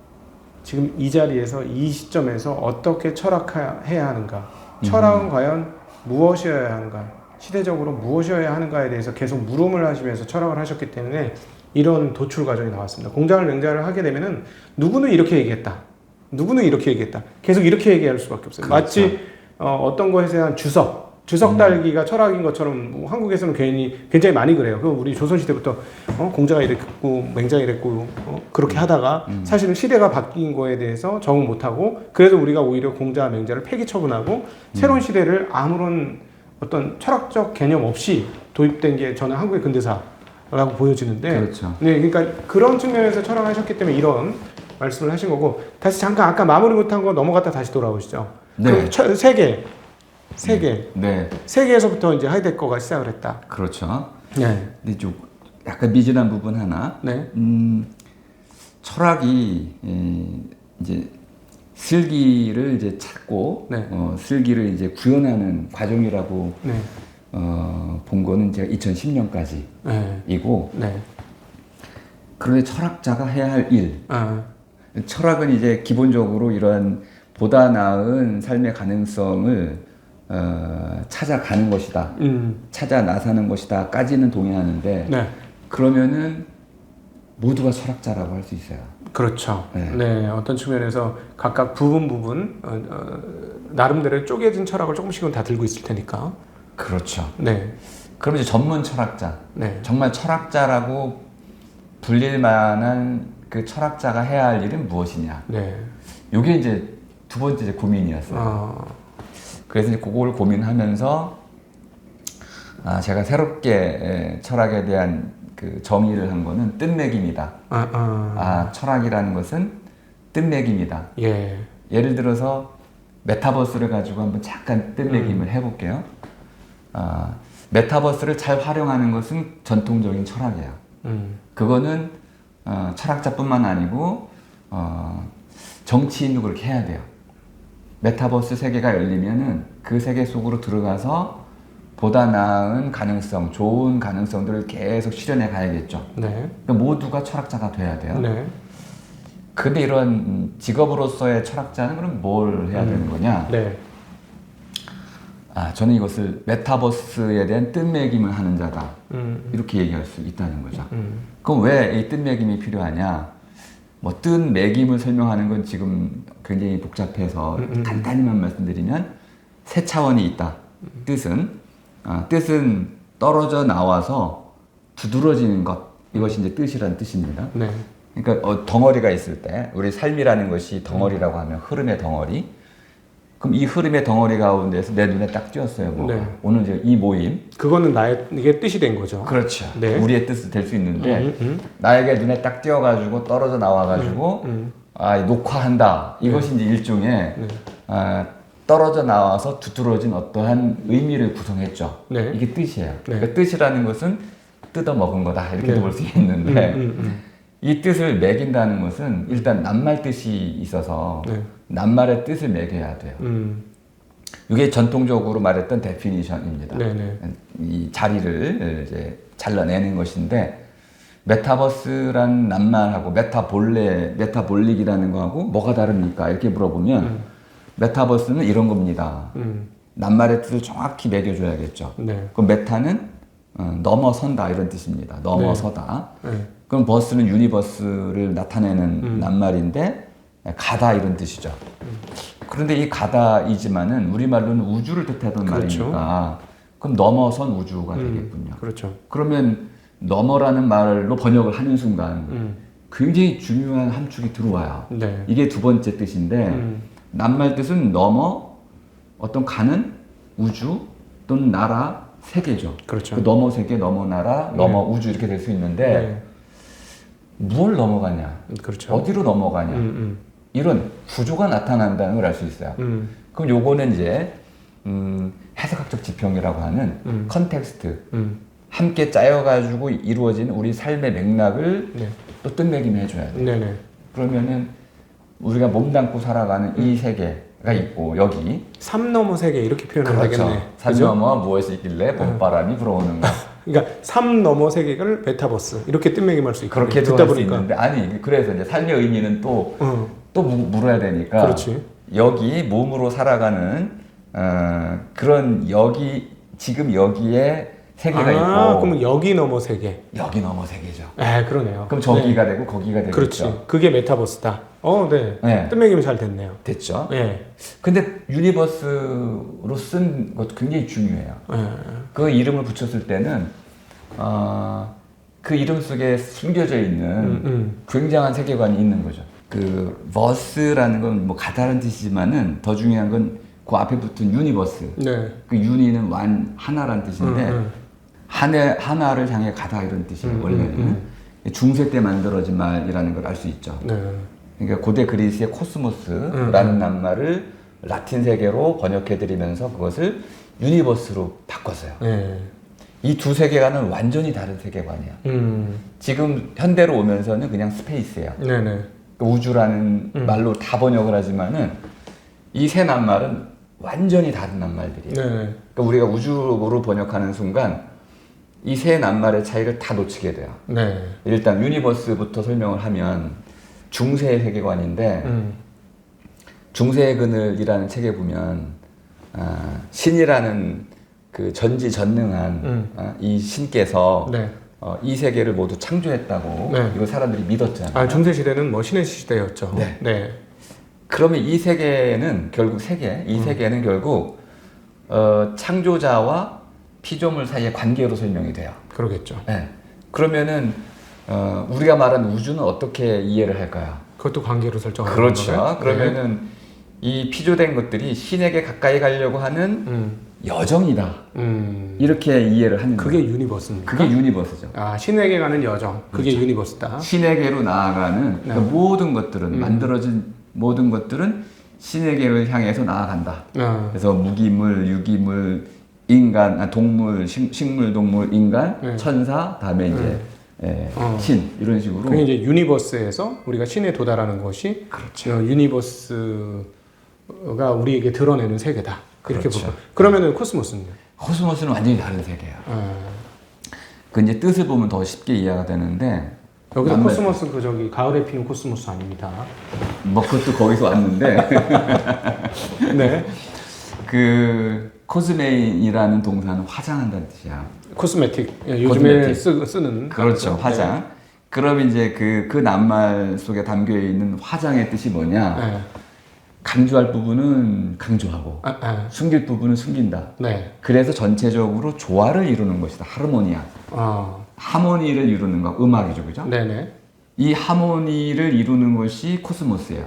지금 이 자리에서 이 시점에서 어떻게 철학해야 하는가, 철학은 과연 무엇이어야 하는가, 시대적으로 무엇이어야 하는가에 대해서 계속 물음을 하시면서 철학을 하셨기 때문에 이런 도출 과정이 나왔습니다. 공자를 맹자를 하게 되면은 누구는 이렇게 얘기했다, 누구는 이렇게 얘기했다, 계속 이렇게 얘기할 수밖에 없어요. 그렇죠. 마치 어떤 것에 대한 주석 달기가 철학인 것처럼 한국에서는 굉장히 많이 그래요. 그 우리 조선시대부터 공자가 이랬고 맹자가 이랬고 그렇게 하다가 사실은 시대가 바뀐 거에 대해서 적응 못하고 그래서 우리가 오히려 공자 맹자를 폐기 처분하고 새로운 시대를 아무런 어떤 철학적 개념 없이 도입된 게 저는 한국의 근대사라고 보여지는데 그렇죠. 네, 그러니까 그런 측면에서 철학하셨기 때문에 이런 말씀을 하신 거고 다시 잠깐 아까 마무리 못한 거 넘어갔다 다시 돌아오시죠. 네. 그 세계 네. 세계에서부터 이제 하이데거가 시작을 했다. 그렇죠. 네. 근데 좀 약간 미진한 부분 하나. 네. 철학이 이제 슬기를 이제 찾고 네. 슬기를 이제 구현하는 과정이라고 네. 본 거는 제가 2010년까지이고. 네. 그런데 철학자가 해야 할 일. 철학은 이제 기본적으로 이러한 보다 나은 삶의 가능성을 찾아가는 것이다. 찾아 나서는 것이다까지는 동의하는데 네. 그러면은 모두가 철학자라고 할 수 있어요. 그렇죠. 네. 어떤 측면에서 각각 부분 나름대로 쪼개진 철학을 조금씩은 다 들고 있을 테니까. 그렇죠. 네. 그럼 이제 전문 철학자, 네. 정말 철학자라고 불릴 만한 그 철학자가 해야 할 일은 무엇이냐. 네. 이게 이제 두 번째 이제 고민이었어요. 그래서 이제 그걸 고민하면서 제가 새롭게 철학에 대한 그 정의를 한 거는 뜻맥임이다. 철학이라는 것은 뜻맥임이다. 예. 예를 들어서 메타버스를 가지고 한번 잠깐 뜻맥임을 해볼게요. 메타버스를 잘 활용하는 것은 전통적인 철학이에요. 그거는 철학자뿐만 아니고 정치인도 그렇게 해야 돼요. 메타버스 세계가 열리면은 그 세계 속으로 들어가서 보다 나은 가능성, 좋은 가능성들을 계속 실현해 가야겠죠. 네. 그러니까 모두가 철학자가 돼야 돼요. 네. 근데 이런 직업으로서의 철학자는 그럼 뭘 해야 되는 거냐? 네. 저는 이것을 메타버스에 대한 뜻매김을 하는 자다. 이렇게 얘기할 수 있다는 거죠. 그럼 왜 이 뜻매김이 필요하냐? 뭐 뜻매김을 설명하는 건 지금 굉장히 복잡해서 간단히만 말씀드리면 세 차원이 있다. 뜻은 떨어져 나와서 두드러지는 것. 이것이 이제 뜻이라는 뜻입니다. 네. 그러니까 덩어리가 있을 때 우리 삶이라는 것이 덩어리라고 하면 흐름의 덩어리. 그럼 이 흐름의 덩어리 가운데서 내 눈에 딱 띄었어요. 네. 오늘 이제 이 모임. 그거는 이게 뜻이 된 거죠. 그렇죠. 네. 우리의 뜻이 될 수 있는데 나에게 눈에 딱 띄어가지고 떨어져 나와가지고 녹화한다. 이것이 이제 일종의 떨어져 나와서 두드러진 어떠한 의미를 구성했죠. 네. 이게 뜻이에요. 네. 그러니까 뜻이라는 것은 뜯어 먹은 거다 이렇게도 볼 수 있는데 이 뜻을 매긴다는 것은 일단 낱말 뜻이 있어서 낱말의 뜻을 매겨야 돼요. 이게 전통적으로 말했던 데피니션입니다. 이 자리를 이제 잘라내는 것인데 메타버스란 낱말하고 메타볼릭이라는 거하고 뭐가 다릅니까? 이렇게 물어보면 메타버스는 이런 겁니다. 낱말의 뜻을 정확히 매겨줘야겠죠. 그럼 메타는 넘어선다 이런 뜻입니다. 넘어서다. 그럼 버스는 유니버스를 나타내는 낱말인데 가다 이런 뜻이죠. 그런데 이 가다이지만은 우리말로는 우주를 뜻하던 말이니까 그럼 넘어선 우주가 되겠군요. 그러면 넘어라는 말로 번역을 하는 순간 굉장히 중요한 함축이 들어와요. 이게 두 번째 뜻인데 낱말 뜻은 넘어, 어떤 가는 우주 또는 나라, 세계죠. 그 넘어 세계, 넘어 나라, 넘어 우주 이렇게 될 수 있는데 무엇을 넘어가냐, 어디로 넘어가냐 이런 구조가 나타난다는 걸 알 수 있어요. 그럼 요거는 이제 해석학적 지평이라고 하는 컨텍스트 함께 짜여가지고 이루어진 우리 삶의 맥락을 또 뜻매김 해줘야 돼요. 그러면은 우리가 몸담고 살아가는 이 세계가 있고 여기 삶 넘어 세계 이렇게 표현을 하겠네. 삶 넘어 무엇이 있길래 봄바람이 불어오는가. 그러니까 삶 넘어 세계를 메타버스 이렇게 뜻매김할 수 있고 그렇게도 할 수 있는데 아니 그래서 이제 삶의 의미는 또 물어야 되니까 여기 몸으로 살아가는 그런 여기 지금 여기에 세계가 있고 그럼 여기 넘어 세계. 여기 넘어 세계죠. 그러네요. 그럼 저기가 되고 거기가 되겠죠. 그렇지. 그게 메타버스다. 뜻매김이 잘 됐네요. 됐죠. 근데 유니버스로 쓴 것도 굉장히 중요해요. 그 이름을 붙였을 때는 그 이름 속에 숨겨져 있는 굉장한 세계관이 있는 거죠. 그 버스라는 건 뭐 가다라는 뜻이지만은 더 중요한 건 그 앞에 붙은 유니버스. 그 유니는 하나라는 뜻인데 하나를 향해 가다 이런 뜻이에요. 원래는 중세 때 만들어진 말이라는 걸 알 수 있죠. 그러니까 고대 그리스의 코스모스라는 낱말을 라틴 세계로 번역해드리면서 그것을 유니버스로 바꿨어요. 이 두 세계관은 완전히 다른 세계관이에요. 지금 현대로 오면서는 그냥 스페이스예요. 우주라는 말로 다 번역을 하지만은 이 세 낱말은 완전히 다른 낱말들이에요. 그러니까 우리가 우주로 번역하는 순간 이 세 낱말의 차이를 다 놓치게 돼요. 일단 유니버스부터 설명을 하면 중세의 세계관인데 중세의 그늘이라는 책에 보면 신이라는 그 전지전능한 이 신께서 이 세계를 모두 창조했다고 이걸 사람들이 믿었잖아요. 중세 시대는 뭐 신의 시대였죠. 그러면 이 세계는 결국 세계는 결국 창조자와 피조물 사이의 관계로 설명이 돼요. 그러겠죠. 그러면은 우리가 말하는 우주는 어떻게 이해를 할까요? 그것도 관계로 설정하는 그렇죠. 그러면은 이 피조된 것들이 신에게 가까이 가려고 하는 여정이다. 이렇게 이해를 하는 그게 거예요. 유니버스입니까? 그게 유니버스죠. 신에게 가는 여정. 그게 유니버스다. 신에게로 나아가는 그러니까 모든 것들은 만들어진 모든 것들은 신에게를 향해서 나아간다. 그래서 무기물, 유기물, 인간, 동물, 식물, 동물, 인간, 천사, 다음에 이제 신 이런 식으로. 그게 이제 유니버스에서 우리가 신에 도달하는 것이 유니버스가 우리에게 드러내는 세계다. 이렇게 볼까. 그러면은 코스모스는요? 코스모스는 완전히 다른 세계예요. 그 이제 뜻을 보면 더 쉽게 이해가 되는데. 여기서 코스모스 그 저기 가을에 피는 코스모스 아닙니다. 뭐 그것도 거기서 왔는데. 그 코스메인이라는 동사는 화장한다는 뜻이야. 코스메틱. 요즘에 쓰는. 그렇죠. 화장. 그럼 이제 그 낱말 속에 담겨 있는 화장의 뜻이 뭐냐? 강조할 부분은 강조하고 숨길 부분은 숨긴다. 그래서 전체적으로 조화를 이루는 것이다. 하르모니아. 하모니를 이루는 거, 음악이죠, 그죠? 이 하모니를 이루는 것이 코스모스예요.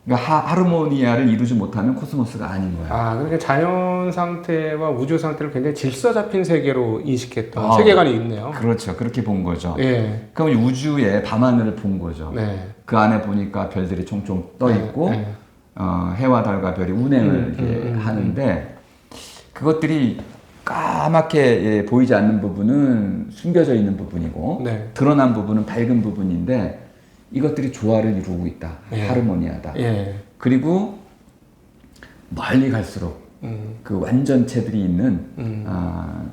그러니까 하르모니아를 이루지 못하면 코스모스가 아닌 거야. 아, 그러니까 자연 상태와 우주 상태를 굉장히 질서 잡힌 세계로 인식했던 세계관이 있네요. 그렇죠. 그렇게 본 거죠. 예. 그럼 우주의 밤하늘을 본 거죠. 네. 그 안에 보니까 별들이 총총 떠 있고 네. 해와 달과 별이 운행을 이렇게 하는데 그것들이 까맣게 보이지 않는 부분은 숨겨져 있는 부분이고 네. 드러난 부분은 밝은 부분인데 이것들이 조화를 이루고 있다. 예. 하르모니아다. 예. 그리고 멀리 갈수록 그 완전체들이 있는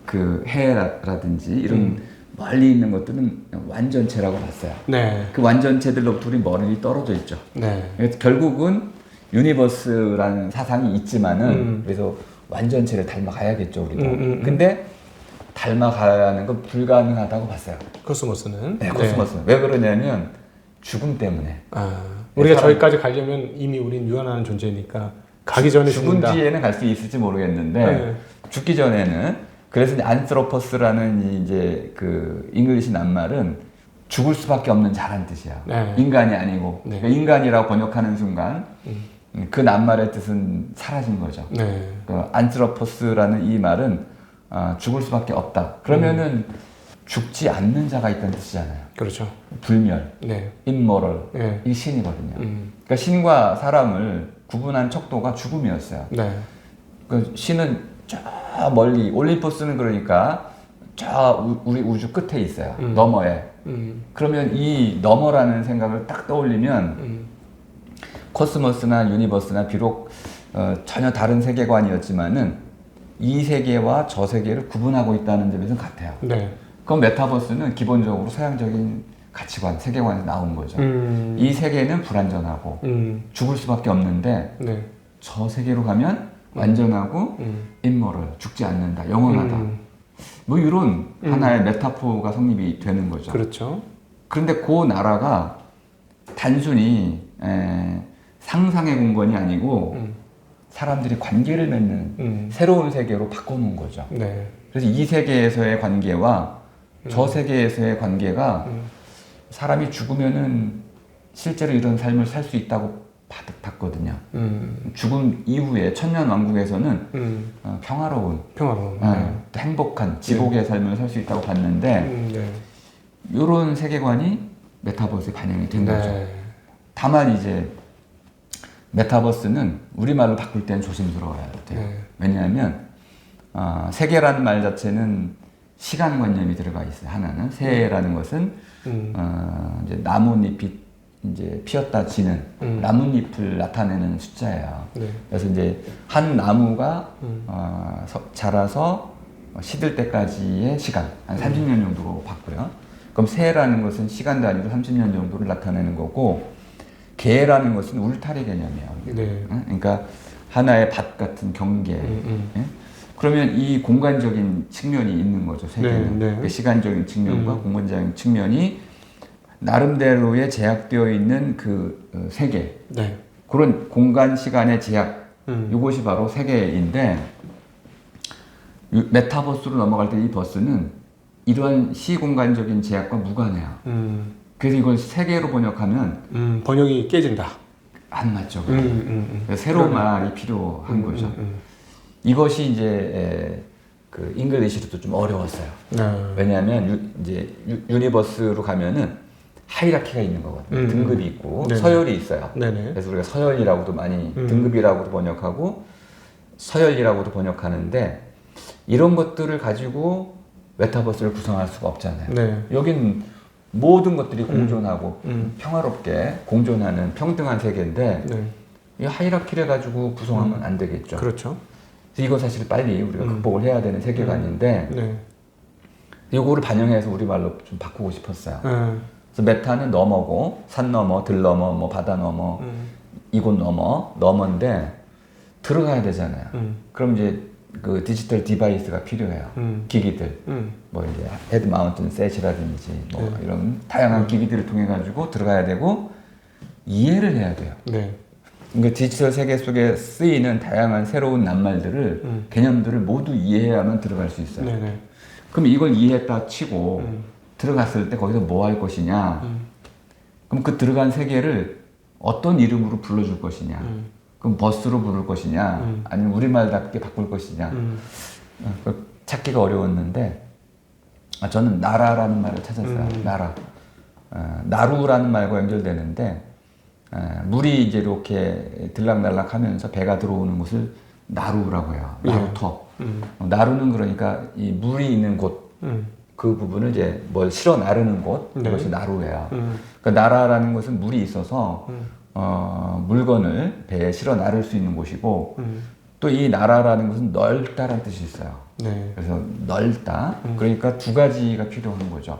그 해라든지 이런 멀리 있는 것들은 완전체라고 봤어요. 네. 그 완전체들로부터 우리 멀리 떨어져 있죠. 네. 그래서 결국은 유니버스라는 사상이 있지만은 그래서 완전체를 닮아가야겠죠 우리도. 근데 닮아가는 건 불가능하다고 봤어요. 코스모스는. 네, 코스모스는. 왜 그러냐면 죽음 때문에. 우리가 저기까지 가려면 이미 우린 유한한 존재니까 가기 전에 죽은 죽는다. 뒤에는 갈 수 있을지 모르겠는데 죽기 전에는 그래서 이제 안스로퍼스라는 이제 그 잉글리시 낱말은 죽을 수밖에 없는 자란 뜻이야. 네. 인간이 아니고 네. 그러니까 인간이라고 번역하는 순간 그 낱말의 뜻은 사라진 거죠. 네. 그 안스로퍼스라는 이 말은 죽을 수밖에 없다. 그러면은 죽지 않는 자가 있다는 뜻이잖아요. 그렇죠. 불멸, 네. immoral, 네. 이게 신이거든요. 그러니까 신과 사람을 구분한 척도가 죽음이었어요. 네. 그 신은 저 멀리, 올림포스는 그러니까 저 우리 우주 끝에 있어요. 너머에. 그러면 이 너머라는 생각을 딱 떠올리면 코스모스나 유니버스나 비록 전혀 다른 세계관이었지만은 이 세계와 저 세계를 구분하고 있다는 점에서는 같아요. 네. 그럼 메타버스는 기본적으로 서양적인 가치관, 세계관에서 나온 거죠. 이 세계는 불완전하고 죽을 수밖에 없는데 네. 저 세계로 가면 완전하고 immoral, 죽지 않는다, 영원하다. 뭐 이런 하나의 메타포가 성립이 되는 거죠. 그렇죠. 그런데 그 나라가 단순히 상상의 공간이 아니고 사람들이 관계를 맺는 새로운 세계로 바꿔놓은 거죠. 네. 그래서 이 세계에서의 관계와 저 세계에서의 관계가 사람이 죽으면은 실제로 이런 삶을 살 수 있다고 봤거든요. 죽음 이후에 천년왕국에서는 평화로운, 또 행복한 지복의 삶을 살 수 있다고 봤는데 네. 이런 세계관이 메타버스에 반영이 된 네. 거죠. 다만 이제 메타버스는 우리말로 바꿀 때는 조심스러워야 돼요. 네. 왜냐하면 세계라는 말 자체는 시간관념이 들어가 있어요. 하나는 세라는 것은 이제 나뭇잎이 이제 피었다 지는 나뭇잎을 나타내는 숫자예요. 네. 그래서 이제 한 나무가 자라서 시들 때까지의 시간 한 30년 정도로 봤고요. 그럼 세라는 것은 시간 단위로 30년 정도를 나타내는 거고 개라는 것은 울타리 개념이에요. 네. 그러니까 하나의 밭 같은 경계. 예? 그러면 이 공간적인 측면이 있는 거죠. 세계는. 네, 네. 시간적인 측면과 공간적인 측면이 나름대로의 제약되어 있는 그 세계. 네. 그런 공간 시간의 제약. 이것이 바로 세계인데 메타버스로 넘어갈 때 이 버스는 이러한 시공간적인 제약과 무관해요. 그래서 이걸 세계로 번역하면 번역이 깨진다. 안 맞죠. 그래서 새로운 말이 필요한 거죠. 이것이 이제 그 잉글리시로도 좀 어려웠어요. 왜냐하면 이제 유니버스로 가면은 하이라키가 있는 거거든요. 등급이 있고 네네. 서열이 있어요. 네네. 그래서 우리가 서열이라고도 많이 등급이라고도 번역하고 서열이라고도 번역하는데 이런 것들을 가지고 메타버스를 구성할 수가 없잖아요. 네. 여긴 모든 것들이 공존하고 평화롭게 공존하는 평등한 세계인데 네. 이 하이라키를 가지고 구성하면 안 되겠죠. 그렇죠. 그래서 이거 사실 빨리 우리가 극복을 해야 되는 세계관인데 네. 이거를 반영해서 우리말로 좀 바꾸고 싶었어요. 네. 그래서 메타는 너머고 산 너머, 들 너머, 뭐 바다 너머, 이곳 너머인데 들어가야 되잖아요. 그럼 이제 그 디지털 디바이스가 필요해요. 기기들, 뭐 이제 헤드 마운트 셋이라든지 뭐 이런 다양한 기기들을 통해 가지고 들어가야 되고 이해를 해야 돼요. 네. 그러니까 디지털 세계 속에 쓰이는 다양한 새로운 낱말들을 개념들을 모두 이해해야만 들어갈 수 있어요. 네네. 그럼 이걸 이해했다 치고 들어갔을 때 거기서 뭐 할 것이냐? 그럼 그 들어간 세계를 어떤 이름으로 불러줄 것이냐. 그럼 버스로 부를 것이냐, 아니면 우리말답게 바꿀 것이냐. 찾기가 어려웠는데 저는 나라라는 말을 찾았어요. 나라. 나루라는 말과 연결되는데 물이 이제 이렇게 들락날락하면서 배가 들어오는 곳을 나루라고 해요. 나루터. 나루는 그러니까 이 물이 있는 곳, 그 부분을 이제 뭘 실어 나르는 곳, 그것이 나루예요. 그러니까 나라라는 것은 물이 있어서 물건을 배에 실어 나를 수 있는 곳이고 또 이 나라라는 것은 넓다라는 뜻이 있어요. 네. 그래서 넓다. 그러니까 두 가지가 필요한 거죠.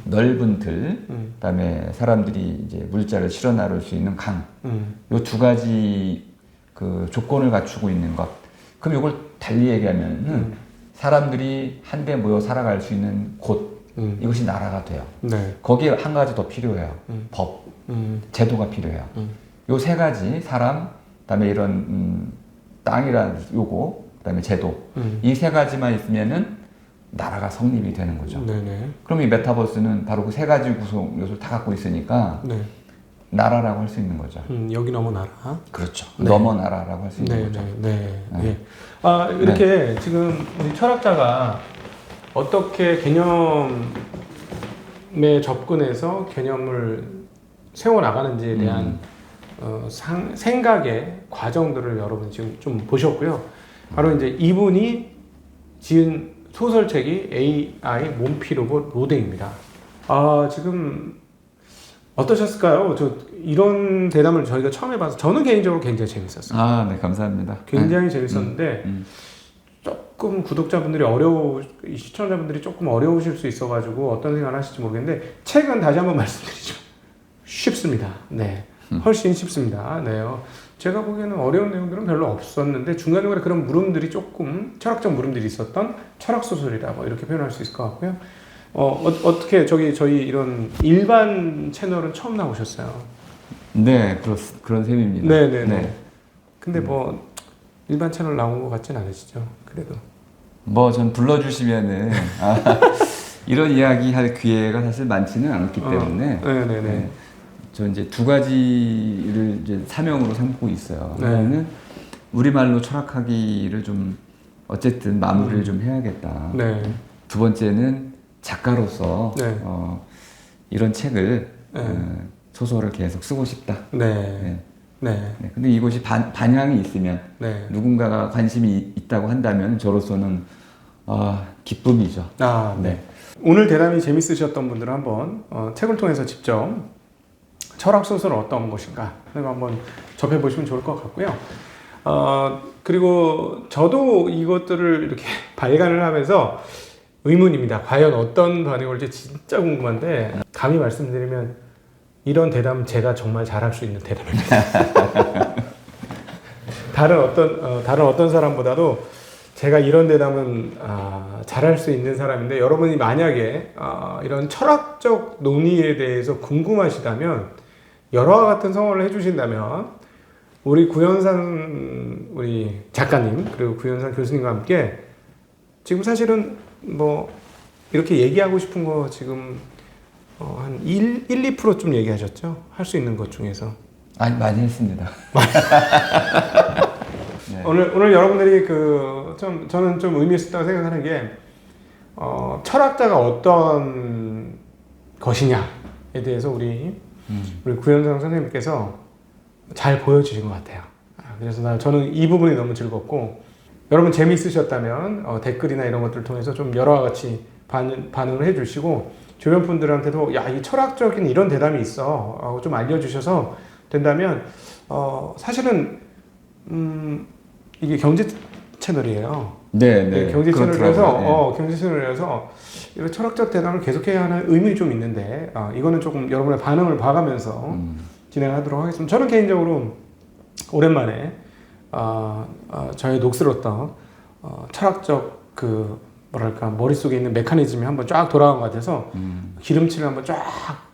넓은 들, 그다음에 사람들이 이제 물자를 실어 나를 수 있는 강. 요 두 가지 그 조건을 갖추고 있는 것. 그럼 이걸 달리 얘기하면은 사람들이 한데 모여 살아갈 수 있는 곳. 이것이 나라가 돼요. 네. 거기에 한 가지 더 필요해요. 법, 제도가 필요해요. 요 세 가지 사람, 그다음에 이런 땅이라는 요거, 그다음에 제도 이 세 가지만 있으면은 나라가 성립이 되는 거죠. 네네. 그럼 이 메타버스는 바로 그 세 가지 구성 요소를 다 갖고 있으니까 네. 나라라고 할 수 있는 거죠. 여기 넘어 나라. 그렇죠. 네. 넘어 나라라고 할 수 있는 네, 거죠. 네, 네. 네. 네. 이렇게 지금 우리 철학자가 어떻게 개념에 접근해서 개념을 세워 나가는지에 대한 생각의 과정들을 여러분 지금 좀 보셨고요. 바로 이제 이분이 지은 소설책이 AI 몸피 로봇 로댕입니다. 지금 어떠셨을까요? 이런 대담을 저희가 처음 해봐서 저는 개인적으로 굉장히 재밌었어요. 네, 감사합니다. 굉장히 재밌었는데 조금 구독자분들이 시청자분들이 조금 어려우실 수 있어가지고 어떤 생각을 하실지 모르겠는데 책은 다시 한번 말씀드리죠. 쉽습니다. 네. 훨씬 쉽습니다. 네. 제가 보기에는 어려운 내용들은 별로 없었는데 중간중간에 그런 물음들이 조금 철학적 물음들이 있었던 철학 소설이라 뭐 이렇게 표현할 수 있을 것 같고요. 어떻게 저희 이런 일반 채널은 처음 나오셨어요? 네, 그런 셈입니다. 네네네. 네. 근데 뭐 일반 채널 나온 것 같진 않으시죠? 그래도. 전 불러주시면은 이런 이야기 할 기회가 사실 많지는 않기 때문에. 네네네. 네. 저 이제 두 가지를 이제 사명으로 삼고 있어요. 네. 하나는 우리말로 철학하기를 좀 어쨌든 마무리를 좀 해야겠다. 네. 두 번째는 작가로서 네. 이런 책을 네. 소설을 계속 쓰고 싶다. 네. 네. 네. 네. 근데 이것이 반향이 있으면 네. 누군가가 관심이 있다고 한다면 저로서는 기쁨이죠. 네. 오늘 대담이 재밌으셨던 분들은 한번 책을 통해서 직접 철학 소설은 어떤 것인가 한번 접해보시면 좋을 것 같고요. 그리고 저도 이것들을 이렇게 발간을 하면서 의문입니다. 과연 어떤 반응이 올지 진짜 궁금한데 감히 말씀드리면 이런 대담은 제가 정말 잘할 수 있는 대담입니다. 다른 어떤 사람보다도 제가 이런 대담은 잘할 수 있는 사람인데 여러분이 만약에 이런 철학적 논의에 대해서 궁금하시다면 여러와 같은 성원을 해주신다면 우리 구현상 우리 작가님 그리고 구현상 교수님과 함께 지금 사실은 뭐 이렇게 얘기하고 싶은 거 지금 한 2%좀 얘기하셨죠? 할 수 있는 것 중에서 아니, 많이 했습니다. 네. 오늘 여러분들이 저는 좀 의미 있었다고 생각하는 게 철학자가 어떤 것이냐에 대해서 우리 구현상 선생님께서 잘 보여주신 것 같아요. 그래서 저는 이 부분이 너무 즐겁고 여러분 재미있으셨다면 댓글이나 이런 것들을 통해서 좀 여러와 같이 반응을 해주시고 주변 분들한테도 야, 이 철학적인 이런 대담이 있어 좀 알려주셔서 된다면 사실은 이게 경제 채널이에요. 네. 경제 채널이라서 네. 경제 채널이라서 이런 철학적 대담을 계속해야 하는 의문이 좀 있는데 이거는 조금 여러분의 반응을 봐가면서 진행하도록 하겠습니다. 저는 개인적으로 오랜만에 저의 녹슬었던 철학적 머릿속에 있는 메커니즘이 한번 쫙 돌아간 것 같아서 기름칠을 한번 쫙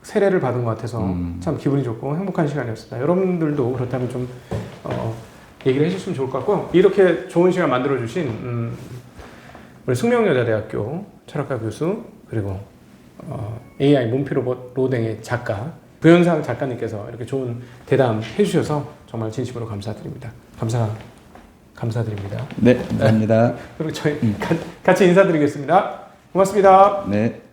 세례를 받은 것 같아서 참 기분이 좋고 행복한 시간이었습니다. 여러분들도 그렇다면 좀 얘기를 해주시면 좋을 것 같고요. 이렇게 좋은 시간 만들어주신 우리 숙명여자대학교 철학과 교수 그리고 AI 몸피 로봇 로댕의 작가 부현상 작가님께서 이렇게 좋은 대담 해주셔서 정말 진심으로 감사드립니다. 감사드립니다. 네, 감사합니다. 그리고 저희 같이 인사드리겠습니다. 고맙습니다. 네.